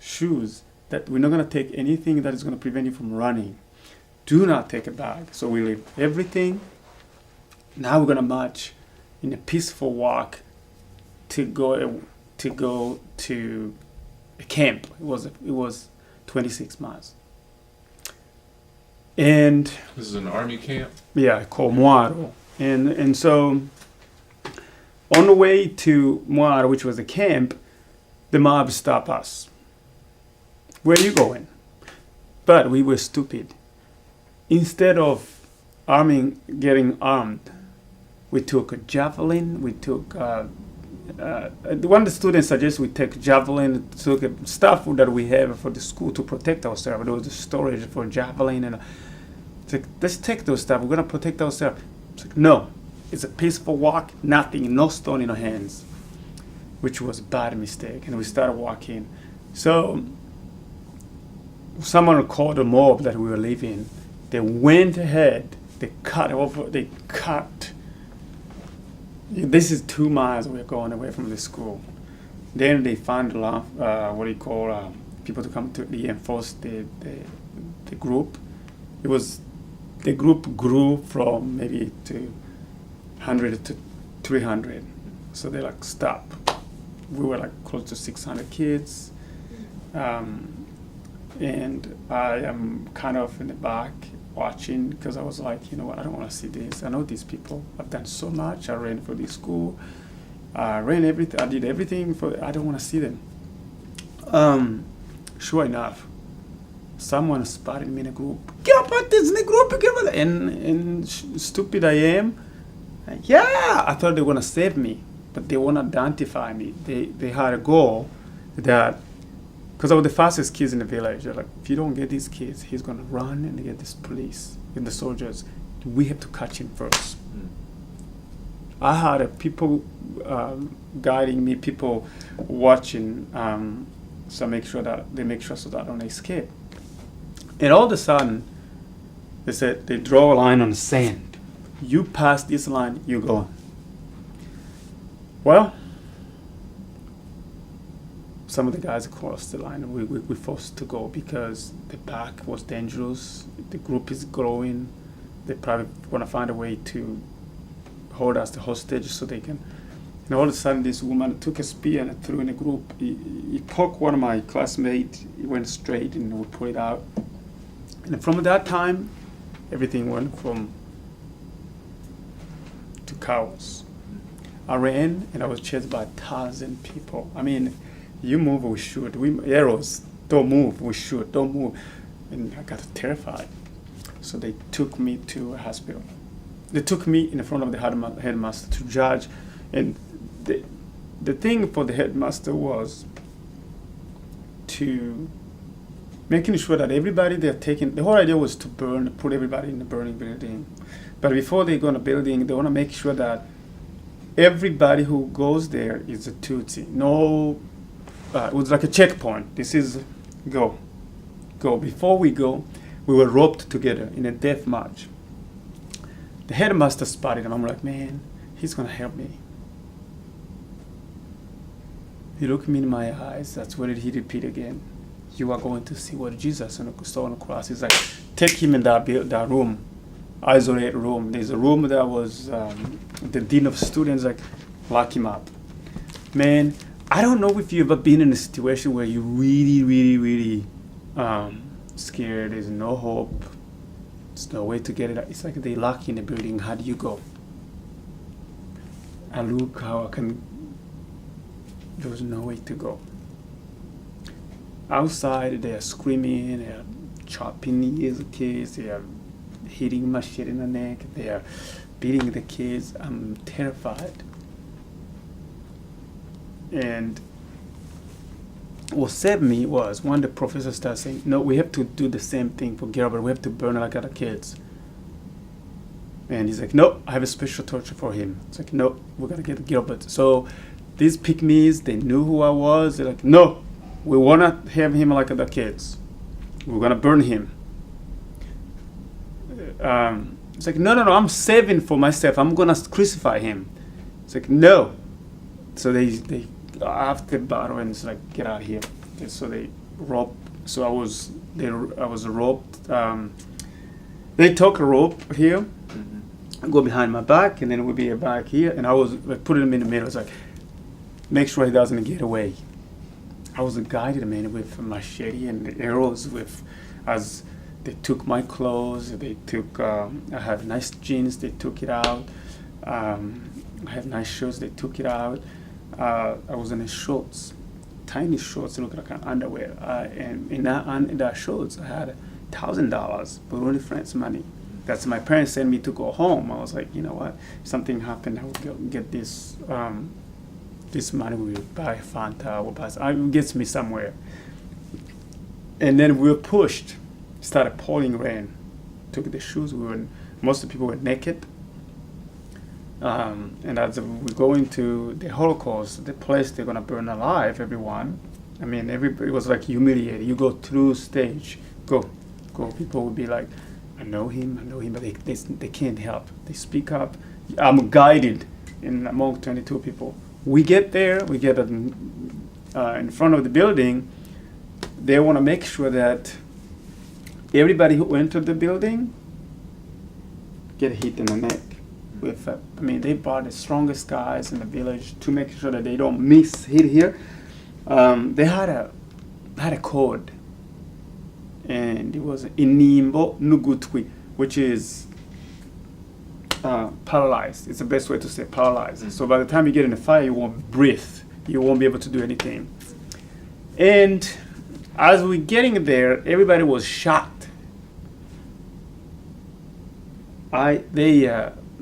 Shoes, that we're not gonna take anything that is gonna prevent you from running. Do not take a bag. So we leave everything. Now we're gonna march in a peaceful walk to go to a camp. It was 26 miles. And This is an army camp? yeah, called Mwaro. And so on the way to Mwaro, which was a camp, the mob stopped us. Where are you going? But we were stupid. Instead of getting armed, we took a javelin, we took one of the students suggested we take javelin, took stuff that we have for the school to protect ourselves. There was a storage for javelin, and it's like, let's take those stuff. We're gonna protect ourselves. It's like, no, it's a peaceful walk, nothing, no stone in our hands, which was a bad mistake. And we started walking. So someone called the mob that we were leaving. They went ahead. They cut. This is 2 miles we're going away from the school. Then they found people to come to reinforce the group. The group grew from maybe 100 to 300. So they like stop. We were like close to 600 kids. And I am kind of in the back watching, because I was like, you know what, I don't want to see this. I know these people. I've done so much. I ran for this school. I ran everything. I did everything I don't want to see them. Sure enough, someone spotted me in a group. Gilbert is in the group. Gilbert. And stupid I am. Yeah, I thought they were going to save me, but they won't identify me. They had a goal that, because I was the fastest kids in the village. They're like, if you don't get these kids, he's going to run and get this police and the soldiers. We have to catch him first. I had people guiding me, people watching, so make sure so that I don't escape. And all of a sudden, they said, they draw a line on the sand. You pass this line, you're going. Well, some of the guys crossed the line, and we forced to go because the back was dangerous. The group is growing. They probably want to find a way to hold us the hostage so they can. And all of a sudden, this woman took a spear and threw in a group. He poked one of my classmates. He went straight, and we pulled it out. And from that time, everything went to chaos. I ran, and I was chased by 1,000 people. I mean, you move, we shoot. Arrows, don't move, we shoot, don't move. And I got terrified. So they took me to a hospital. They took me in front of the headmaster to judge. And the thing for the headmaster was to making sure that everybody they're taking, the whole idea was to put everybody in the burning building. But before they go in the building, they want to make sure that everybody who goes there is a Tutsi. No, it was like a checkpoint. This is go. Before we go, we were roped together in a death march. The headmaster spotted him. I'm like, man, he's going to help me. He looked me in my eyes. That's what he repeat again. You are going to see what Jesus saw on the cross. He's like, take him in that room, isolated room. There's a room that was the dean of students, like, lock him up. Man, I don't know if you've ever been in a situation where you're really, really, really scared. There's no hope. There's no way to get it out. It's like they lock you in the building. How do you go? I look how I can. There was no way to go. Outside, they are screaming, they are chopping the kids, they are hitting machete in the neck, they are beating the kids. I'm terrified. And what saved me was when the professor started saying, no, we have to do the same thing for Gilbert. We have to burn like other kids. And he's like, no, I have a special torture for him. It's like, no, we're going to get Gilbert. So these pygmies, they knew who I was. They're like, no, we want to have him like other kids. We're going to burn him. It's like, no, I'm saving for myself. I'm going to crucify him. It's like, no. So they after the battle, and it's like, get out of here. Okay, so they roped. So I was roped. They took a rope here, go behind my back, and then we'd be back here, and I was like putting him in the middle. It's like, make sure he doesn't get away. I was guided, man, with a machete and arrows. As they took my clothes, they took. I had nice jeans. They took it out. I had nice shirts. They took it out. I was in shorts, tiny shorts. It looked like an underwear. And in that shorts, I had $1,000 Burundi francs money. That's my parents sent me to go home. I was like, you know what? If something happened, I would get this. This money we would buy Fanta, it gets me somewhere. And then we were pushed. Started pouring rain. Took the shoes. Most of the people were naked. And as we go into the Holocaust, the place they're gonna burn alive everyone. I mean, everybody was like humiliated. You go through stage, go. People would be like, I know him, but they can't help. They speak up. I'm guided among 22 people. We get there, in front of the building. They want to make sure that everybody who entered the building get hit in the neck. They brought the strongest guys in the village to make sure that they don't hit here. They had a code, and it was Inimbo Nugutwi, which is paralyzed. It's the best way to say paralyzed. So by the time you get in the fire, you won't breathe. You won't be able to do anything. And as we're getting there, everybody was shocked.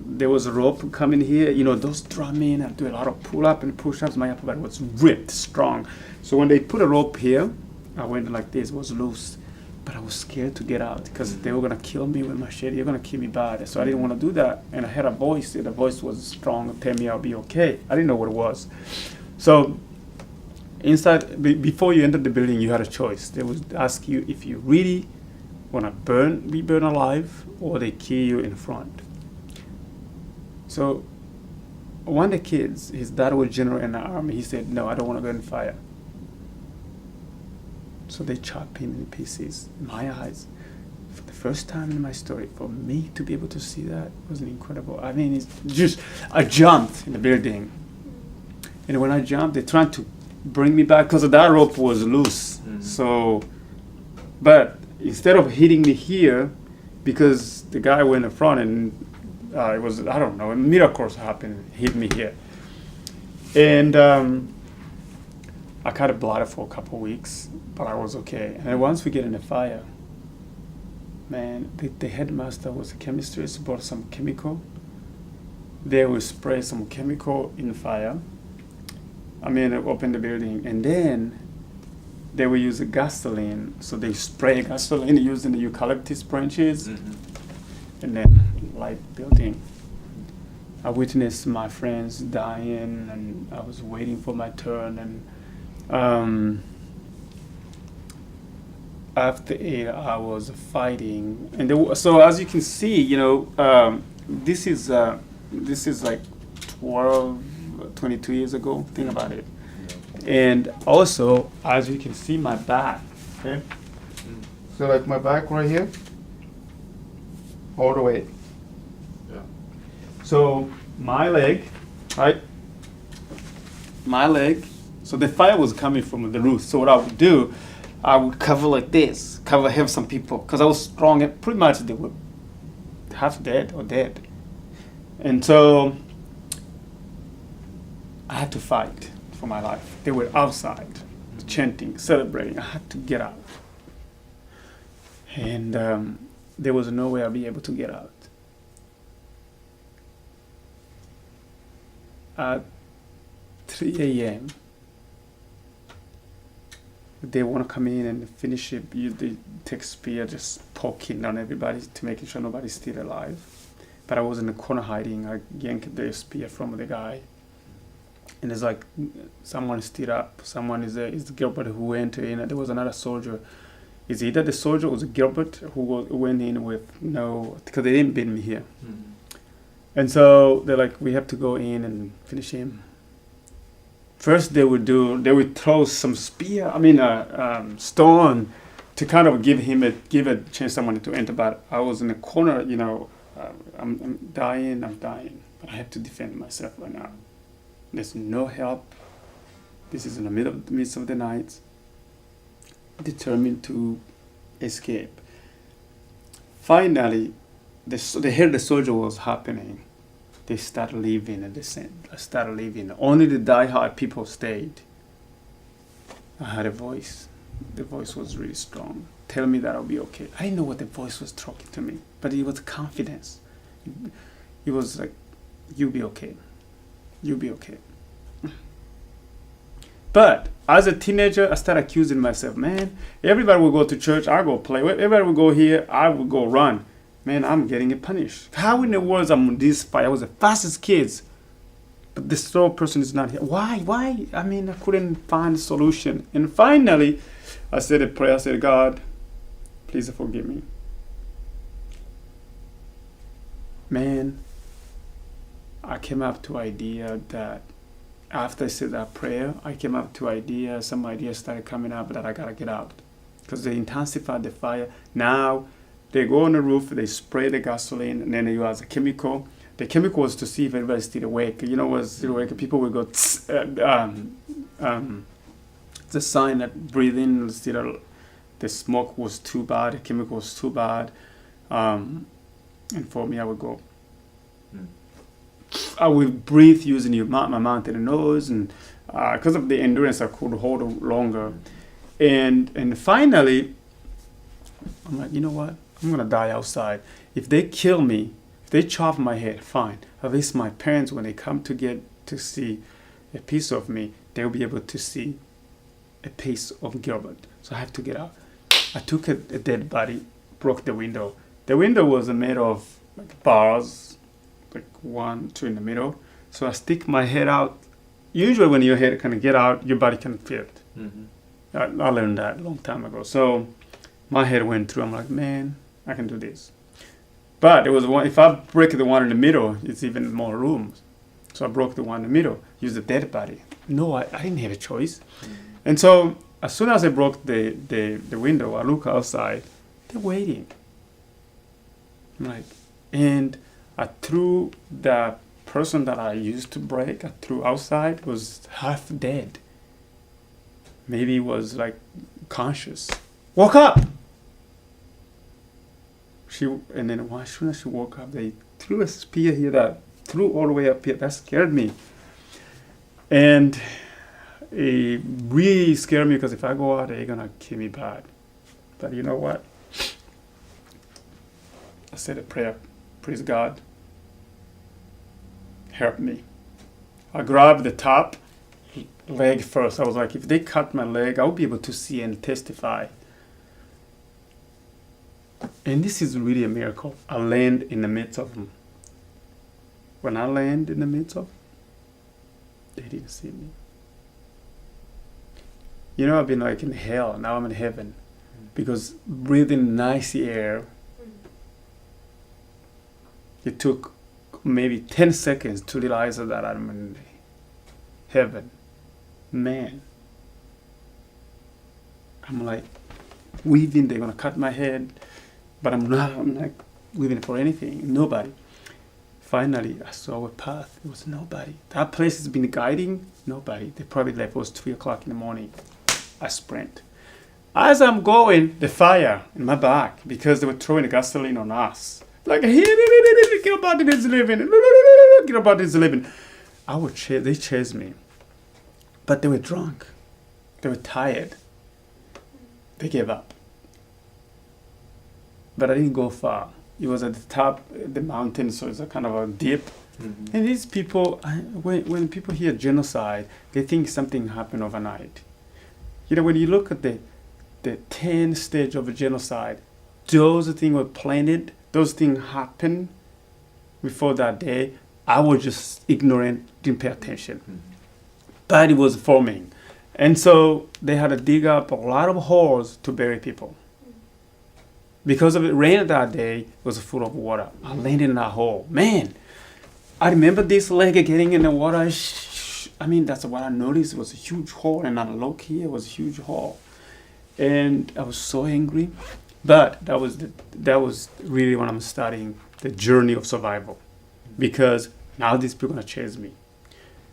There was a rope coming here. You know, those drumming and do a lot of pull-up and push-ups. My upper body was ripped, strong. So when they put a rope here, I went like this, it was loose. But I was scared to get out because they were going to kill me with machete. They're going to kill me bad. So I didn't want to do that. And I had a voice. The voice was strong, tell me I'll be okay. I didn't know what it was. So inside, before you entered the building, you had a choice. They would ask you if you really want to be burned alive, or they kill you in front. So one of the kids, his dad was general in the army. He said, no, I don't want to go in fire. So they chopped him in pieces. In my eyes, for the first time in my story, for me to be able to see that was incredible. I mean, I jumped in the building. And when I jumped, they tried to bring me back because that rope was loose. Mm-hmm. So, but instead of hitting me here, because the guy went in front and it was, I don't know, a miracle happened, hit me here. And I caught a bladder for a couple of weeks, but I was okay. And then once we get in the fire, man, the headmaster was a chemist, brought some chemical. They would spray some chemical in the fire. Open the building, and then they will use gasoline. So they spray gasoline using the eucalyptus branches, and then light building. I witnessed my friends dying, and I was waiting for my turn. And after 8 hours of fighting, and so as you can see, this is like 22 years ago. Think about it. And also, as you can see, my back. Okay. So like my back right here, all the way. Yeah. So my leg, right? My leg. So the fire was coming from the roof. So what I would do, I would cover like this, have some people, because I was strong, and pretty much they were half dead or dead. And so I had to fight for my life. They were outside, chanting, celebrating. I had to get out. And there was no way I'd be able to get out. At 3 a.m., they want to come in and finish it, they take spear, just poking on everybody to making sure nobody's still alive. But I was in the corner hiding. I yanked the spear from the guy. And it's like someone stood up. Someone is Gilbert who went in. And there was another soldier. It's either the soldier or the Gilbert who went in with no, because they didn't beat me here. Mm-hmm. And so they're like, we have to go in and finish him. First they would throw some spear, stone to kind of give a chance someone to enter. But I was in the corner, I'm dying, but I have to defend myself right now. There's no help. This is in the midst of the night. Determined to escape. Finally, they heard the soldier was happening. They started leaving and started leaving. Only the die-hard people stayed. I had a voice. The voice was really strong. Tell me that I'll be okay. I didn't know what the voice was talking to me, but it was confidence. It was like, you'll be okay. You'll be okay. But as a teenager, I started accusing myself, man, everybody will go to church, I go play. Everybody will go here, I will go run. Man, I'm getting punished. How in the world I'm on this fight? I was the fastest kids. But the slow person is not here. Why? I couldn't find a solution. And finally, I said a prayer. I said, God, please forgive me. Man, I came up to idea that after I said that prayer, some ideas started coming up that I gotta get out. Because they intensified the fire. Now, they go on the roof, they spray the gasoline, and then you have a chemical. The chemical was to see if everybody's still awake. Was still awake. People will go, it's a sign that breathing, still, the smoke was too bad, the chemical was too bad. And for me, I would go, I would breathe using my mouth and the nose, and because of the endurance, I could hold longer. And finally, I'm like, you know what? I'm gonna die outside. If they kill me, if they chop my head, fine. At least my parents, when they come to see a piece of me, they'll be able to see a piece of Gilbert. So I have to get out. I took a dead body, broke the window. The window was made of like bars, like 1, 2 in the middle. So I stick my head out. Usually when your head can get out, your body can fit. Mm-hmm. I learned that a long time ago. So my head went through. I'm like, man, I can do this. But it was one. If I break the one in the middle, it's even more room. So I broke the one in the middle. Used the dead body. No, I didn't have a choice. Mm-hmm. And so as soon as I broke the window, I look outside. They're waiting. I'm like, and I threw the person that I used to break. I threw outside. Was half dead. Maybe was like conscious. Woke up. And then as soon as she woke up, they threw a spear here that threw all the way up here. That scared me. And it really scared me because if I go out, they're going to kill me bad. But you know what? I said a prayer. Praise God. Help me. I grabbed the top leg first. I was like, if they cut my leg, I'll be able to see and testify. And this is really a miracle. I land in the midst of them. When I land in the midst of them, they didn't see me. I've been like in hell. Now I'm in heaven. Because breathing nice air, it took maybe 10 seconds to realize that I'm in heaven. Man. I'm like weaving, they're going to cut my head. But I'm not weaving for anything. Nobody. Finally, I saw a path. There was nobody. That place has been guiding. Nobody. They probably left. It was 3 o'clock in the morning. I sprint. As I'm going, the fire in my back, because they were throwing the gasoline on us. Like, Gilbert is living. Gilbert is living. They chased me. But they were drunk. They were tired. They gave up. But I didn't go far. It was at the top of the mountain, so it's a kind of a dip. Mm-hmm. And these people, when people hear genocide, they think something happened overnight. when you look at the 10 stage of a genocide, those things were planned, those things happened before that day. I was just ignorant, didn't pay attention. But it was forming. And so they had to dig up a lot of holes to bury people. Because of it rained that day, it was full of water. I landed in that hole. Man, I remember this leg getting in the water. That's what I noticed. It was a huge hole, and not a look here, it was a huge hole. And I was so angry. But that was really when I'm studying the journey of survival. Because now these people are gonna chase me.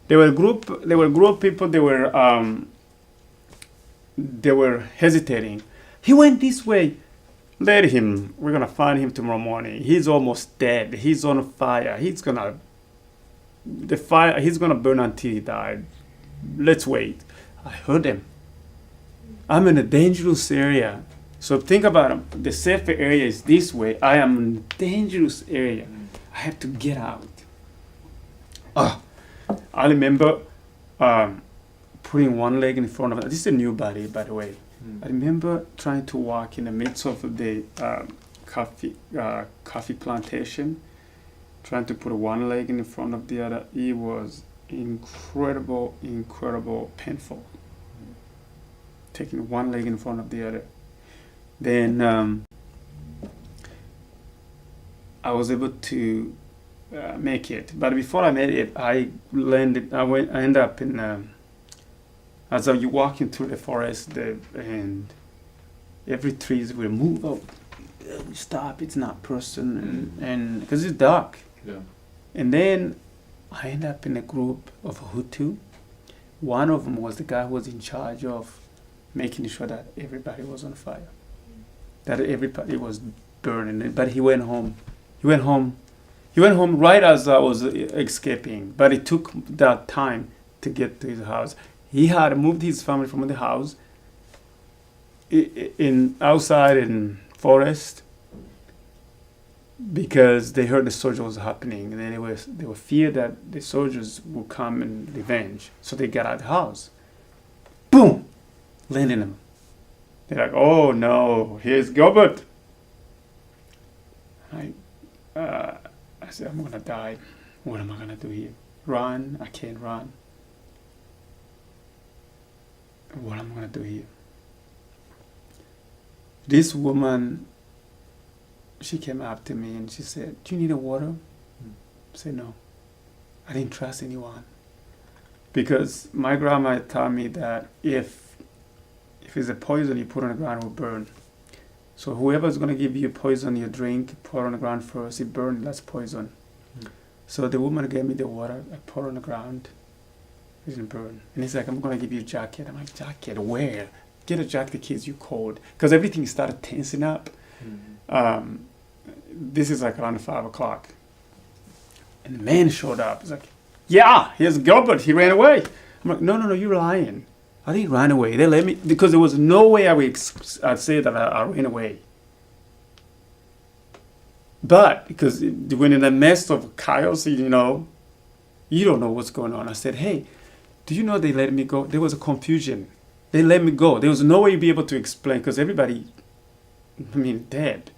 There were a group of people, they were hesitating. He went this way. Let him. We're gonna find him tomorrow morning. He's almost dead. He's on fire. He's gonna burn until he died. Let's wait. I heard him. I'm in a dangerous area. So think about it. The safer area is this way. I am in a dangerous area. I have to get out. I remember putting one leg in front of it. This is a new body, by the way. I remember trying to walk in the midst of the coffee plantation, trying to put one leg in front of the other. It was incredible painful. Taking one leg in front of the other. Then I was able to make it, but before I made it, I ended up in. As you walking through the forest, and every trees will move up. Stop! It's not person, and because it's dark. Yeah. And then I ended up in a group of Hutu. One of them was the guy who was in charge of making sure that everybody was on fire, that everybody was burning. But he went home. He went home right as I was escaping. But it took that time to get to his house. He had moved his family from the house outside in forest because they heard the soldier was happening, and then they were feared that the soldiers would come and revenge. So they got out of the house. Boom! Landed him. They're like, "Oh no, here's Gilbert." I said, "I'm gonna die. What am I gonna do here? Run? I can't run. What am I gonna do here?" This woman, she came up to me and she said, "Do you need a water?" I said, "No." I didn't trust anyone because my grandma told me that if it's a poison you put on the ground, it will burn. So whoever's gonna give you poison, you drink, pour on the ground first, it burns, that's poison. So the woman gave me the water, I poured on the ground. It didn't burn. And he's like, "I'm going to give you a jacket." I'm like, "Jacket? Where? Get a jacket, kids, you cold." Because everything started tensing up. This is like around 5 o'clock. And the man showed up. He's like, "Yeah, here's Gilbert. He ran away." I'm like, No, you're lying. I didn't run away. They let me, because there was no way I'd say that I ran away. But because when in the midst of chaos, you don't know what's going on. I said, "Hey, do you know they let me go?" There was a confusion. They let me go. There was no way you'd be able to explain because everybody, dead.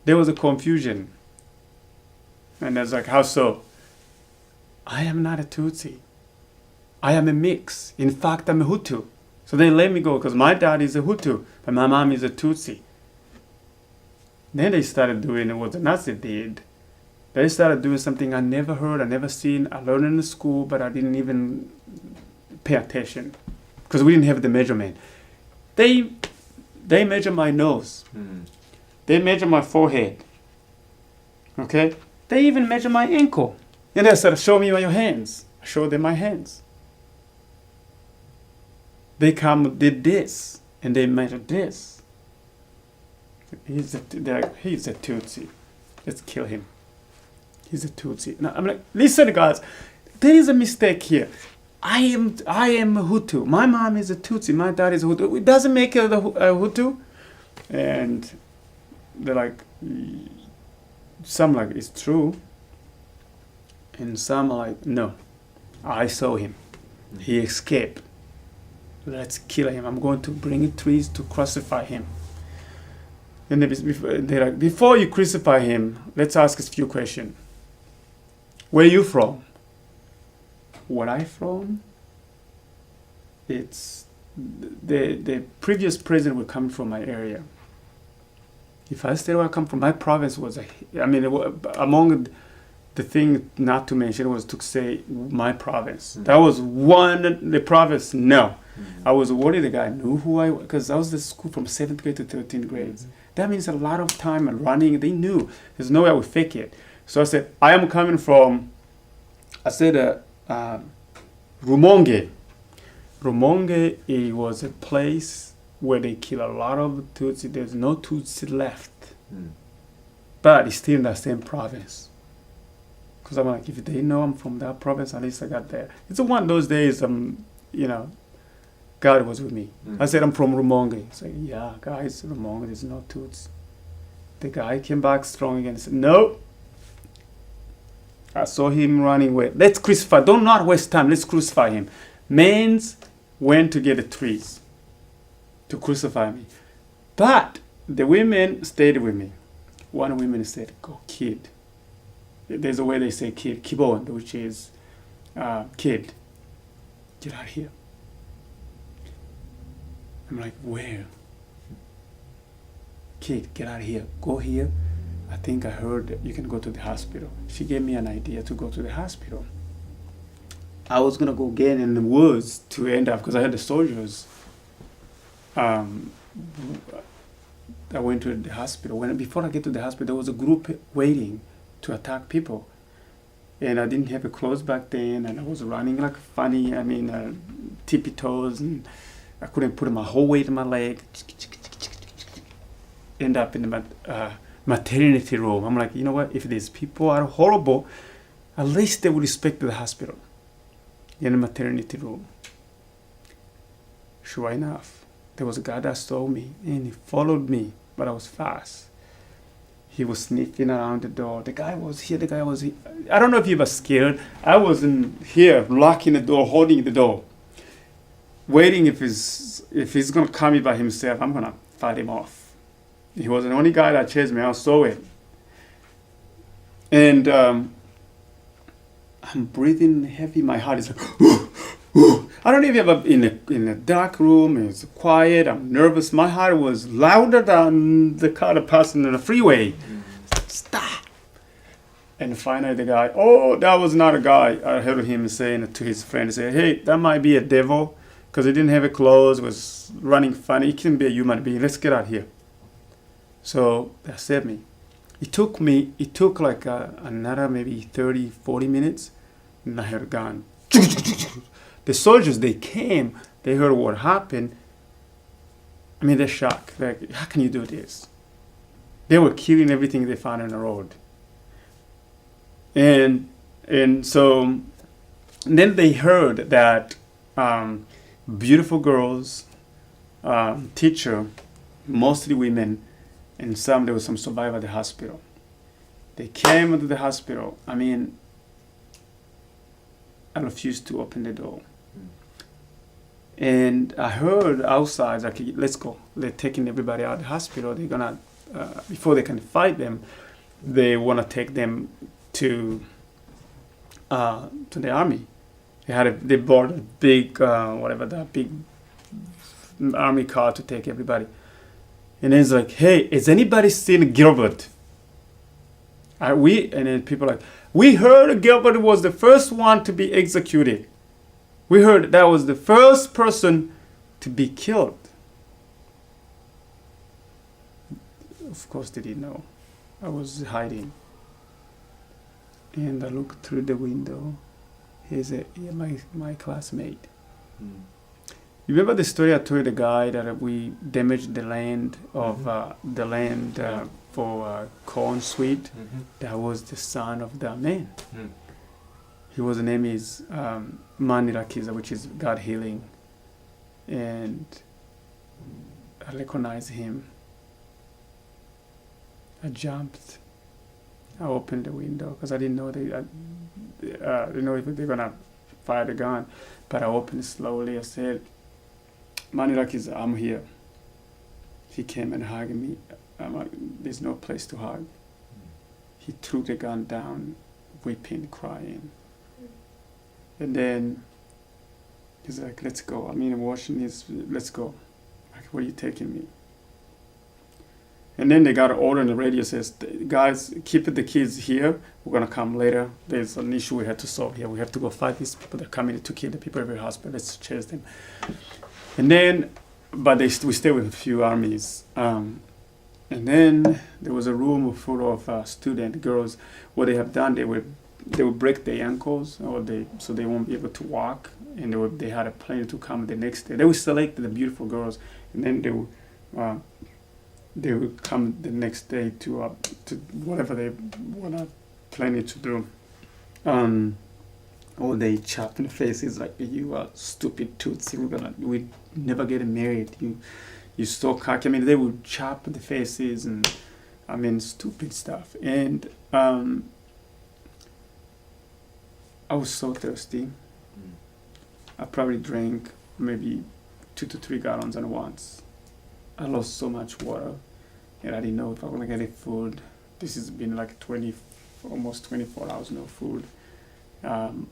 There was a confusion. And I was like, "How so?" "I am not a Tutsi. I am a mix. In fact, I'm a Hutu." So they let me go because my dad is a Hutu, but my mom is a Tutsi. Then they started doing what the Nazis did. They started doing something I never heard, I never seen. I learned in the school, but I didn't even pay attention because we didn't have the measurement. They measure my nose. They measure my forehead. Okay? They even measure my ankle. And they said, "Show me your hands." I showed them my hands. They did this, and they measured this. He's a Tutsi. Let's kill him. He's a Tutsi. Now, I'm like, listen, guys, there is a mistake here. I am a Hutu. My mom is a Tutsi. My dad is a Hutu. It doesn't make it a Hutu. And they're like, some like, "It's true." And some are like, "No, I saw him. He escaped." let's kill him. I'm going to bring trees to crucify him. And they're like, before you crucify him, let's ask a few questions. Where are you from? Where I from? It's the previous president would come from my area. If I stay where I come from, my province was among the thing not to mention was to say my province. That was the province. No, I was worried the guy knew who I was, because I was in school from 7th grade to 13th grade. That means a lot of time and running. They knew. There's no way I would fake it. So I said, I am coming from, Rumonge. Rumonge, it was a place where they kill a lot of Tutsi. There's no Tutsi left. But it's still in that same province. Because I'm like, if they know I'm from that province, at least I got there. It's one of those days, God was with me. I said, I'm from Rumonge. He's like, yeah, guys, Rumonge, there's no Tutsi. The guy came back strong again and said, no. I saw him running away. Let's crucify. Don't not waste time. Let's crucify him. Men went to get the trees to crucify me. But the women stayed with me. One woman said, go kid. There's a way they say kid, kibon, which is kid. Get out of here. I'm like, where? Kid, get out of here. Go here. I think I heard that you can go to the hospital. She gave me an idea to go to the hospital. I was going to go get in the woods to end up, because I had the soldiers. I went to the hospital. Before I get to the hospital, there was a group waiting to attack people. And I didn't have clothes back then, and I was running like funny, tippy toes, and I couldn't put my whole weight in my leg. End up in the maternity room. I'm like, you know what? If these people are horrible, at least they will respect the hospital. In the maternity room. Sure enough, there was a guy that saw me, and he followed me, but I was fast. He was sniffing around the door. The guy was here. I don't know if he was scared. I was in here, locking the door, holding the door, waiting if he's gonna come in by himself. I'm gonna fight him off. He was the only guy that chased me. I saw it, and I'm breathing heavy. My heart is like, I don't even have in a dark room. It's quiet. I'm nervous. My heart was louder than the car that passing on the freeway. Stop. And finally the guy, that was not a guy. I heard him saying to his friend, say, hey, that might be a devil, because he didn't have clothes, was running funny. He couldn't be a human being. Let's get out here. So that saved me. It took like another maybe 30, 40 minutes, and I had a gun. The soldiers, they came, they heard what happened. They're shocked. Like, how can you do this? They were killing everything they found on the road. And so then they heard that beautiful girls, teacher, mostly women, and there was some survivor at the hospital. They came into the hospital. I refused to open the door. And I heard outside, like, let's go. They're taking everybody out of the hospital. They're gonna, before they can fight them, they want to take them to the army. They bought a big, big army car to take everybody. And then it's like, hey, has anybody seen Gilbert? And then people are like, we heard Gilbert was the first one to be executed. We heard that was the first person to be killed. Of course they didn't know. I was hiding. And I looked through the window. He's my classmate. You remember the story I told the guy that we damaged the land of for corn sweet? That was the son of that man. His name is Manirakiza, which is God healing. And I recognized him. I jumped. I opened the window because I didn't know if they're gonna fire the gun. But I opened it slowly. I said, Maniraki is, I'm here. He came and hugged me. I'm like, there's no place to hug. He threw the gun down, weeping, crying. And then he's like, let's go. I mean, washing is, let's go. Like, where are you taking me? And then they got an order on the radio says, guys, keep the kids here. We're going to come later. There's an issue we have to solve here. We have to go fight these people that are coming to kill the people of our hospital. Let's chase them. And then, but we stayed with a few armies. And then there was a room full of student girls. What they have done, they would break their ankles, so they won't be able to walk. And they had a plan to come the next day. They would select the beautiful girls, and then they would come the next day to whatever they were planning to do. Or they chop in the faces like, you are stupid Tutsi. We never get married. You so cocky. I mean, they would chop the faces and, I mean, stupid stuff. And I was so thirsty. I probably drank maybe 2 to 3 gallons at once. I lost so much water, and I didn't know if I was gonna get any food. This has been like almost 24 hours no food. I'm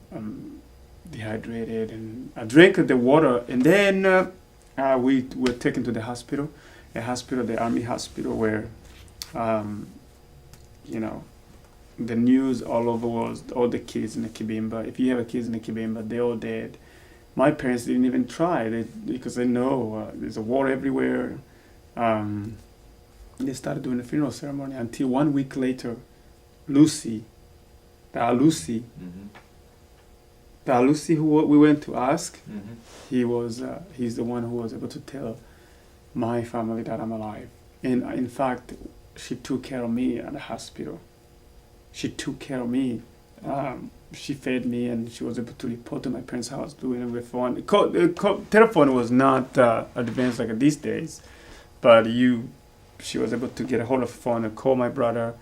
dehydrated, and I drank the water, and then we were taken to the hospital, the army hospital, where, the news all over was all the kids in the Kibimba. If you have a kids in the Kibimba, they're all dead. My parents didn't even try because they know there's a war everywhere. They started doing the funeral ceremony until 1 week later, Lucy, who we went to ask, he's the one who was able to tell my family that I'm alive. And in fact, she took care of me at the hospital. She took care of me. She fed me, and she was able to report to my parents how I was doing with phone. The telephone was not advanced like these days, but she was able to get a hold of the phone and call my brother.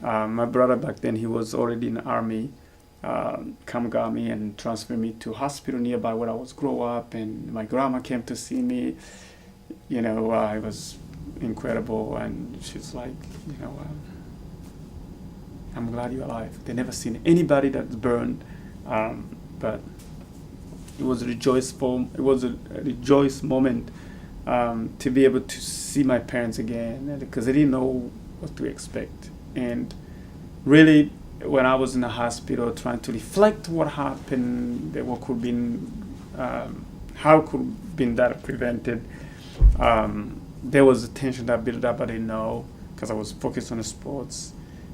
My brother back then, he was already in the army. Come got me and transferred me to a hospital nearby where I was grow up, and my grandma came to see me. It was incredible, and she's like, I'm glad you're alive. They never seen anybody that's burned, but it was a rejoice moment to be able to see my parents again, because they didn't know what to expect. And really, when I was in the hospital trying to reflect what happened, what could have been, how could have been that prevented, there was a tension that built up. I didn't know because I was focused on the sports.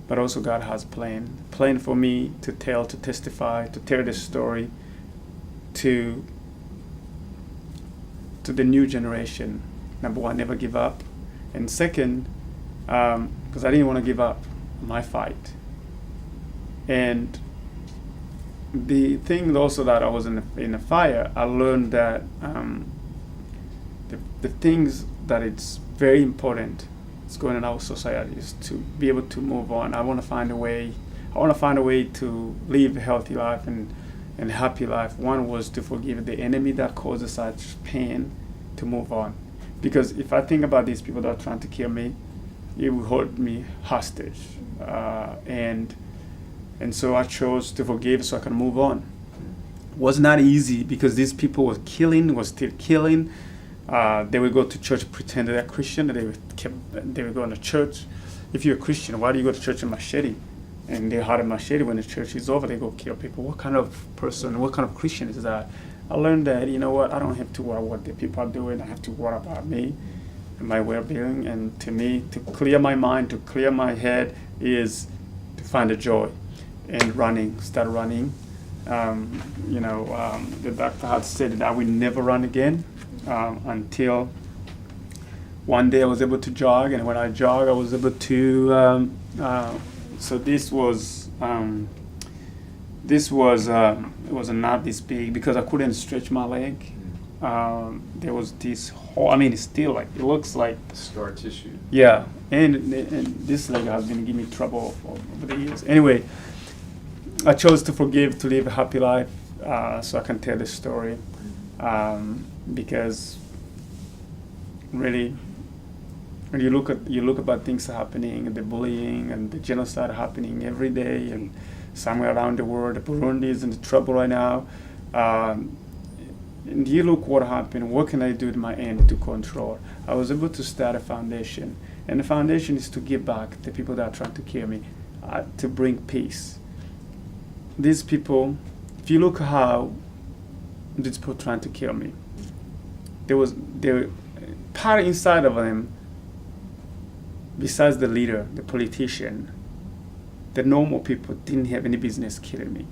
But also God has plan for me to tell, to testify, to tell this story to the new generation. Number one, never give up. And second, because I didn't want to give up my fight. And the thing also that I was in the fire, I learned that the things that it's very important is going in our society is to be able to move on. I want to find a way to live a healthy life and happy life. One was to forgive the enemy that causes such pain, to move on. Because if I think about these people that are trying to kill me, it would hold me hostage. And so I chose to forgive so I can move on. It was not easy because these people were still killing. They would go to church, pretend they're Christian. They would go to church. If you're a Christian, why do you go to church with machete? And they had a machete when the church is over. They go kill people. What kind of person? What kind of Christian is that? I learned that I don't have to worry what the people are doing. I have to worry about me and my well-being. And to me, to clear my mind, to clear my head, is to find a joy. And start running. The doctor had said that I will never run again. Until one day I was able to jog, and when I jog, I was able to. So it was not this big because I couldn't stretch my leg. There was this hole. I mean, it's still like it looks like scar tissue. Yeah, and this leg has been giving me trouble over the years. Anyway, I chose to forgive, to live a happy life, so I can tell this story. Because really, when you look about things happening, and the bullying and the genocide happening every day, and somewhere around the world, Burundi is in trouble right now. And you look what happened. What can I do at my end to control? I was able to start a foundation, and the foundation is to give back to people that are trying to kill me, to bring peace. These people, if you look how these people trying to kill me, there was part inside of them, besides the leader, the politician, the normal people didn't have any business killing me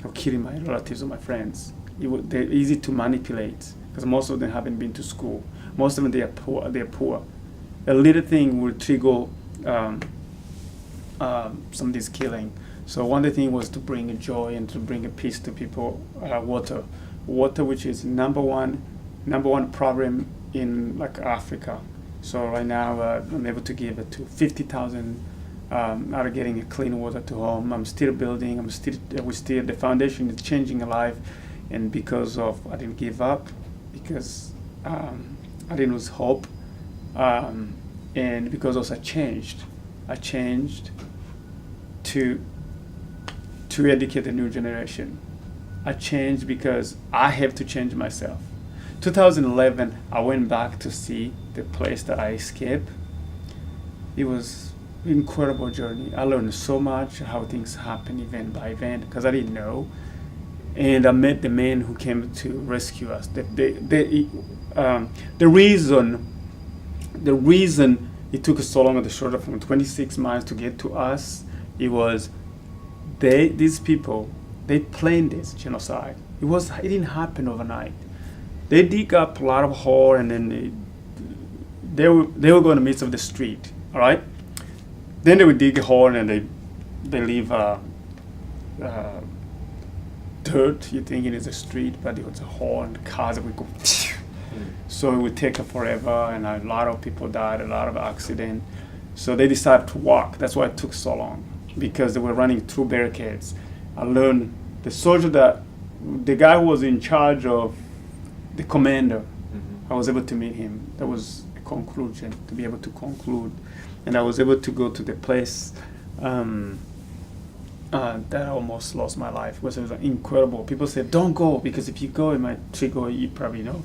or killing my relatives or my friends. They're easy to manipulate because most of them haven't been to school. Most of them, they are poor. A little thing will trigger some of this killing. So one of the things was to bring a joy and to bring a peace to people. Water, which is number one problem in like Africa. So right now I'm able to give it to 50,000 are getting a clean water to home. I'm still building. The foundation is changing a life, and because of I didn't give up, because I didn't lose hope, and because also I changed to educate the new generation. I changed because I have to change myself. 2011, I went back to see the place that I escaped. It was an incredible journey. I learned so much how things happen event by event because I didn't know. And I met the men who came to rescue us. The reason it took us so long on the shoulder from 26 miles to get to us, it was these people, they planned this genocide. It didn't happen overnight. They dig up a lot of hole, and then they were going to midst of the street. All right. Then they would dig a hole, and they leave dirt. You think it is a street, but it was a hole, and cars would go. So it would take forever, and a lot of people died, a lot of accident. So they decided to walk. That's why it took so long, because they were running through barricades. I learned the guy who was in charge of the commander, I was able to meet him. That was a conclusion, to be able to conclude. And I was able to go to the place that I almost lost my life. It was incredible. People said, don't go, because if you go, it might trigger, you probably know.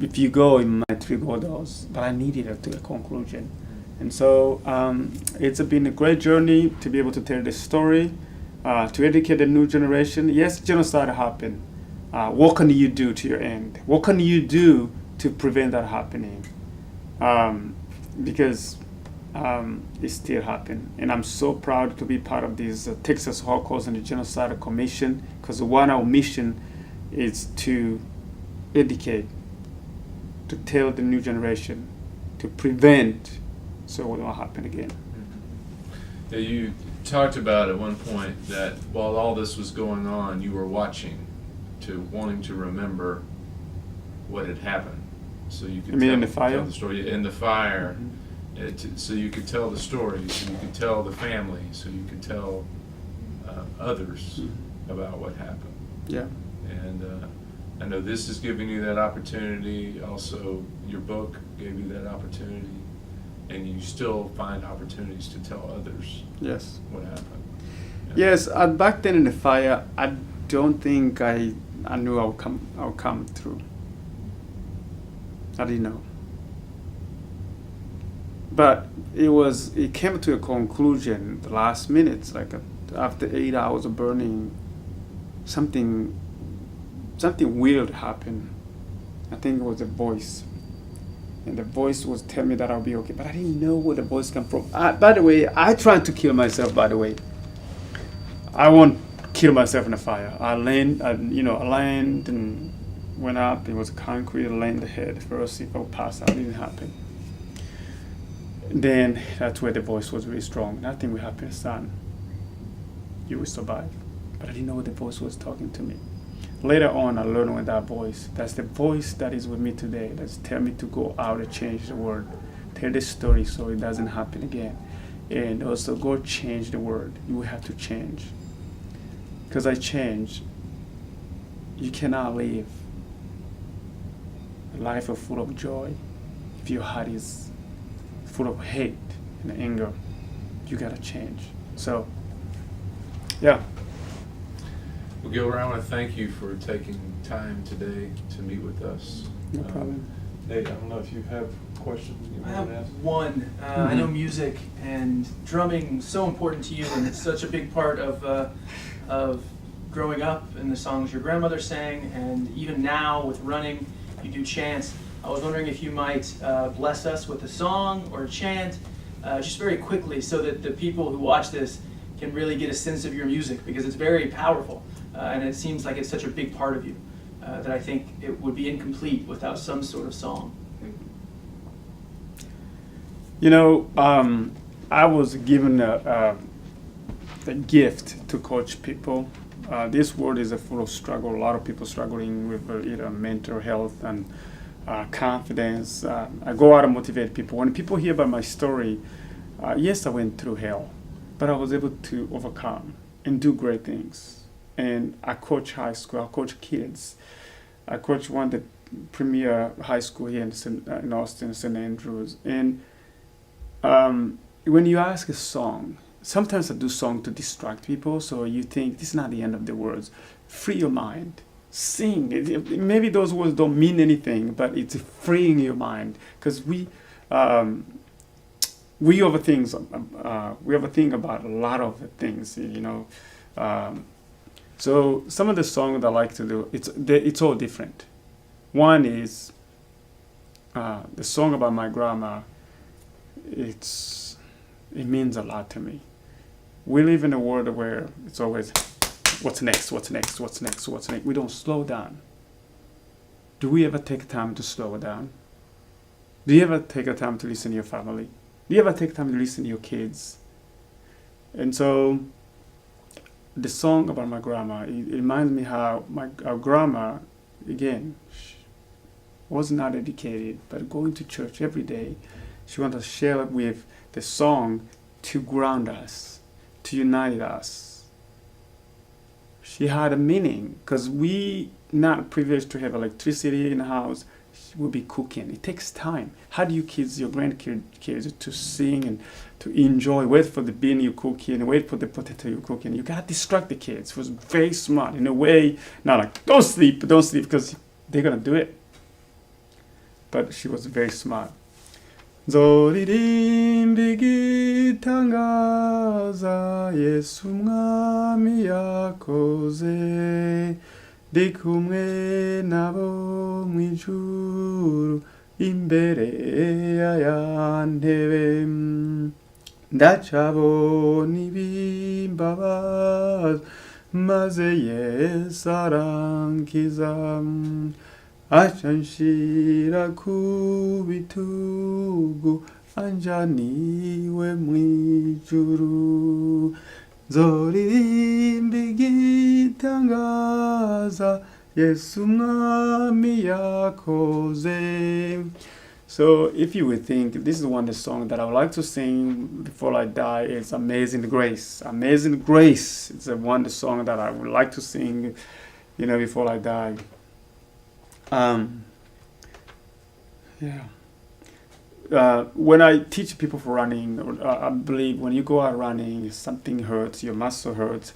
If you go, it might trigger those. But I needed it to a conclusion. And so it's been a great journey to be able to tell this story, to educate the new generation. Yes, genocide happened. What can you do to your end? What can you do to prevent that happening? Because it still happened. And I'm so proud to be part of this Texas Holocaust and the Genocide Commission, because one of our mission is to educate, to tell the new generation, to prevent so it will not happen again. Yeah, you talked about at one point that while all this was going on, you were watching, wanting to remember what had happened, so you could in the fire? Tell the story in the fire. Mm-hmm. So you could tell the story, so you could tell the family, so you could tell others about what happened. Yeah. And I know this is giving you that opportunity. Also, your book gave you that opportunity, and you still find opportunities to tell others. Yes. What happened. Yes. Back then in the fire, I don't think I knew I'll come through. I didn't know. But it came to a conclusion the last minutes, like after 8 hours of burning, something weird happened. I think it was a voice. And the voice was telling me that I'll be okay, but I didn't know where the voice came from. By the way, I tried to kill myself, by the way. I won't kill myself in a fire. I landed and went up. It was concrete. I landed head first. If I would pass out, it didn't happen. Then that's where the voice was really strong. Nothing will happen, son. You will survive. But I didn't know what the voice was talking to me. Later on, I learned with that voice. That's the voice that is with me today. That's telling me to go out and change the world. Tell this story so it doesn't happen again. And also go change the world. You will have to change. Because I changed. You cannot live a life full of joy if your heart is full of hate and anger, you gotta change. So, yeah. Well, Gilbert, I want to thank you for taking time today to meet with us. No problem. Nate, I don't know if you have questions you I want have to ask. one. I know music and drumming is so important to you, and it's such a big part of growing up and the songs your grandmother sang, and even now with running, you do chants. I was wondering if you might bless us with a song or a chant, just very quickly, so that the people who watch this can really get a sense of your music, because it's very powerful, and it seems like it's such a big part of you that I think it would be incomplete without some sort of song. You know, I was given a gift to coach people. This world is full of struggle. A lot of people struggling with mental health and confidence. I go out and motivate people. When people hear about my story, yes, I went through hell, but I was able to overcome and do great things. And I coach high school. I coach kids. I coach one of the premier high school here in Austin, St. Andrews. And when you ask a song, sometimes I do song to distract people, so you think this is not the end of the world. Free your mind. Sing. Maybe those words don't mean anything, but it's freeing your mind, because we overthink about a lot of things, you know. So some of the songs I like to do, it's all different. One is the song about my grandma. It means a lot to me. We live in a world where it's always, what's next, what's next, what's next, what's next. We don't slow down. Do we ever take time to slow down? Do you ever take a time to listen to your family? Do you ever take time to listen to your kids? And so the song about my grandma, it reminds me how our grandma, again, was not educated, but going to church every day. She wanted to share with the song to ground us, to unite us. She had a meaning, because we not privileged to have electricity in the house. She will be cooking. It takes time. How do you kids, your grandkids, to sing and to enjoy? Wait for the bean you're cooking, wait for the potato you're cooking. You gotta distract the kids. She was very smart in a way, not like don't sleep, because they're gonna do it. But she was very smart. Zoririmbi gitangaza Yesu mwami yakoze ndi kumwe nabo mwijuru imbere ya ntebe ndacabona ibimbabaza maze Yesu arankiza achanshira ku bitugu anjaniwe mwijuru zoririmba igitangaza Yesu mwami yakoze. So if you would think, this is one of the songs that I would like to sing before I die, it's Amazing Grace. Amazing Grace. It's a wonder song that I would like to sing, before I die. When I teach people for running, I believe when you go out running, something hurts, your muscle hurts.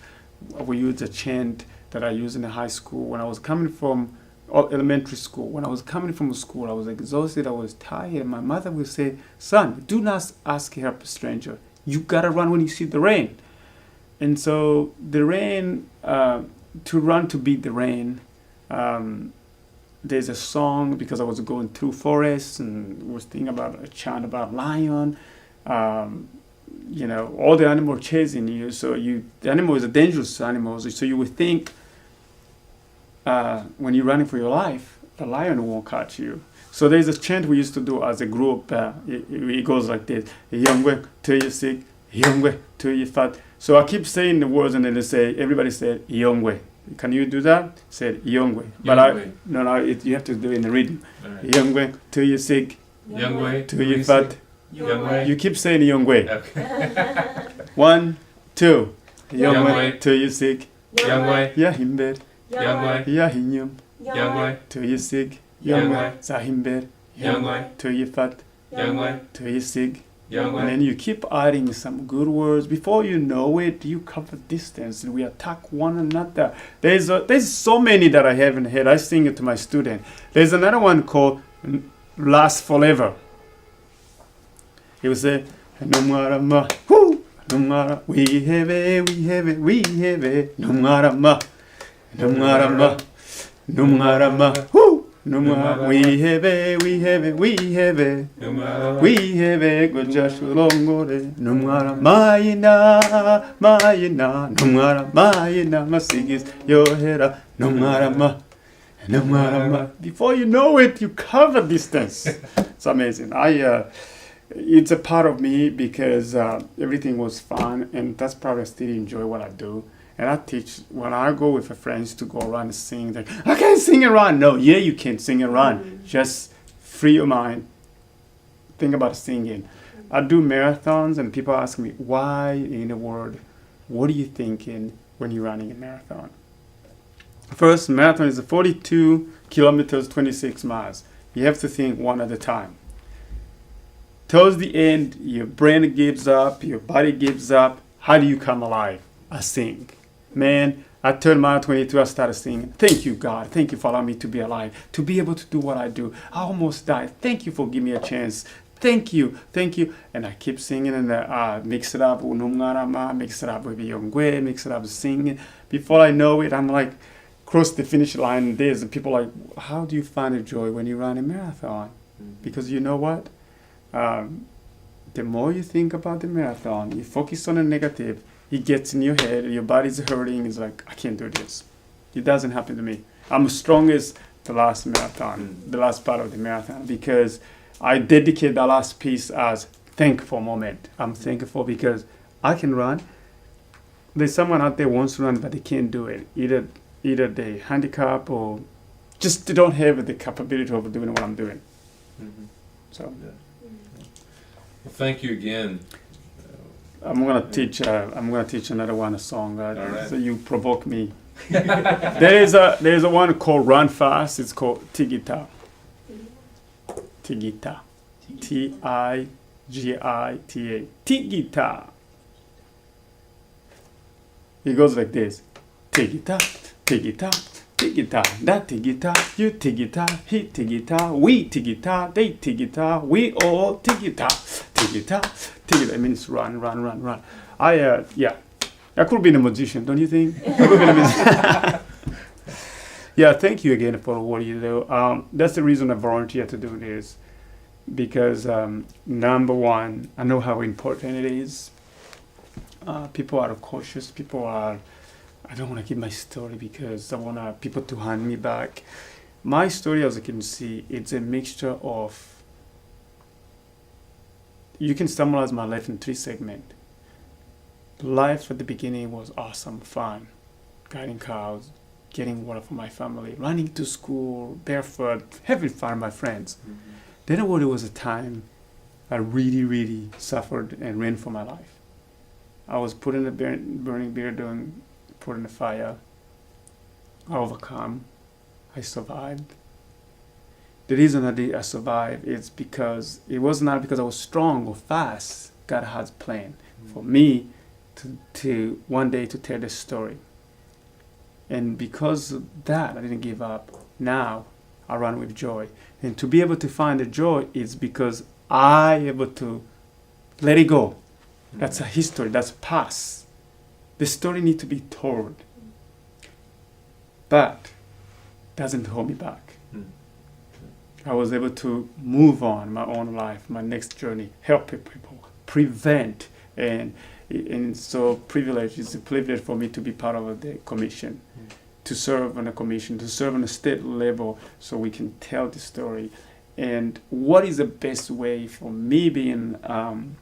We use a chant that I used in the high school. When I was coming from elementary school, when I was coming from school, I was exhausted, I was tired. My mother would say, son, do not ask help a stranger. You gotta run when you see the rain. And so the rain, to run to beat the rain, there's a song, because I was going through forests and was thinking about a chant about lion. All the animals chasing you. So the animal is a dangerous animal. So you would think when you're running for your life, the lion won't catch you. So there's a chant we used to do as a group. It goes like this: "Yongwe till you're sick, Yongwe till you're fat." So I keep saying the words, and then everybody said Yongwe. Can you do that? Said Yongwe. But you have to do it in the rhythm. Right. Yongwe till you're sick, Yongwe till you're fat. Yongwe. You keep saying Yongwe. Okay. 1, 2. Yongwe till you're sick. Yongwe. Yahimber. Yongwe. Yahinyum. Yongwe. Till you're sick. Yongwe. Zahimber. Yanglai, till you fat, Yanglai, till you sick. And Yanglai. then you keep adding some good words. Before you know it, you cover distance and we attack one another. There's so many that I haven't heard. I sing it to my student. There's another one called Last Forever. He will say, no matter ma, whoo, no matter, we have it, we have it, we have it, no matter ma, no matter ma, no matter ma, whoo. No matter, we have it, we have it, we have it. No matter We have it, good Joshua Longore. No matter, Mayina, Mayina, no matter, Mayina, Masigis, your head, no matter, no matter. Before you know it, you cover distance. It's amazing. It's a part of me because everything was fun, and that's probably I still enjoy what I do. And I teach, when I go with a friends to go around and sing, like, I can't sing and run. No, yeah, you can sing and run. Just free your mind. Think about singing. I do marathons and people ask me, why in the world, what are you thinking when you're running a marathon? First, marathon is 42 kilometers, 26 miles. You have to think one at a time. Towards the end, your brain gives up, your body gives up. How do you come alive? I sing. Man, I turned mile 22, I started singing. Thank you, God. Thank you for allowing me to be alive, to be able to do what I do. I almost died. Thank you for giving me a chance. Thank you, thank you. And I keep singing and mix it up with Nungarama, mix it up with Yongwe, mix it up with singing. Before I know it, I'm like, cross the finish line. And there's people like, how do you find a joy when you run a marathon? Because you know what? The more you think about the marathon, you focus on the negative, it gets in your head, your body's hurting, it's like, I can't do this. It doesn't happen to me. I'm strongest the last marathon, the last part of the marathon, because I dedicate the last piece as thankful moment. I'm thankful because I can run. There's someone out there who wants to run, but they can't do it. Either they handicap or just they don't have the capability of doing what I'm doing. So Well, thank you again. I'm gonna teach another one a song. right. So you provoke me. there's a one called Run Fast. It's called Tigita. Tigita. Tigita. Tigita. It goes like this. Tigita, tigita, tigita, that tigita, you tigita, he tigita, we tigita, they tigita, we all tigita, tigita, tigita. It means run. I could be a magician, don't you think? I could be a magician. Yeah, thank you again for what you do. That's the reason I volunteer to do this, because number one, I know how important it is. People are cautious. I don't want to give my story because I want people to hand me back. My story, as you can see, it's a mixture of, you can summarize my life in 3 segments. Life at the beginning was awesome, fun, guiding cows, getting water for my family, running to school, barefoot, having fun with my friends. Then there was a time I really, really suffered and ran for my life. I was put in a burning building, put in the fire. I overcome. I survived. The reason I survived is because it was not because I was strong or fast. God has a plan for me to one day to tell this story. And because of that, I didn't give up. Now I run with joy. And to be able to find the joy is because I able to let it go. That's a history, that's past. The story needs to be told. But doesn't hold me back. I was able to move on my own life, my next journey, help people, prevent, and so privilege is a privilege for me to be part of the commission, to serve on a commission, to serve on a state level, so we can tell the story. And what is the best way for me being on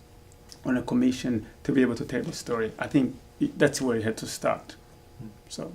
a commission to be able to tell the story? I think that's where it had to start. So.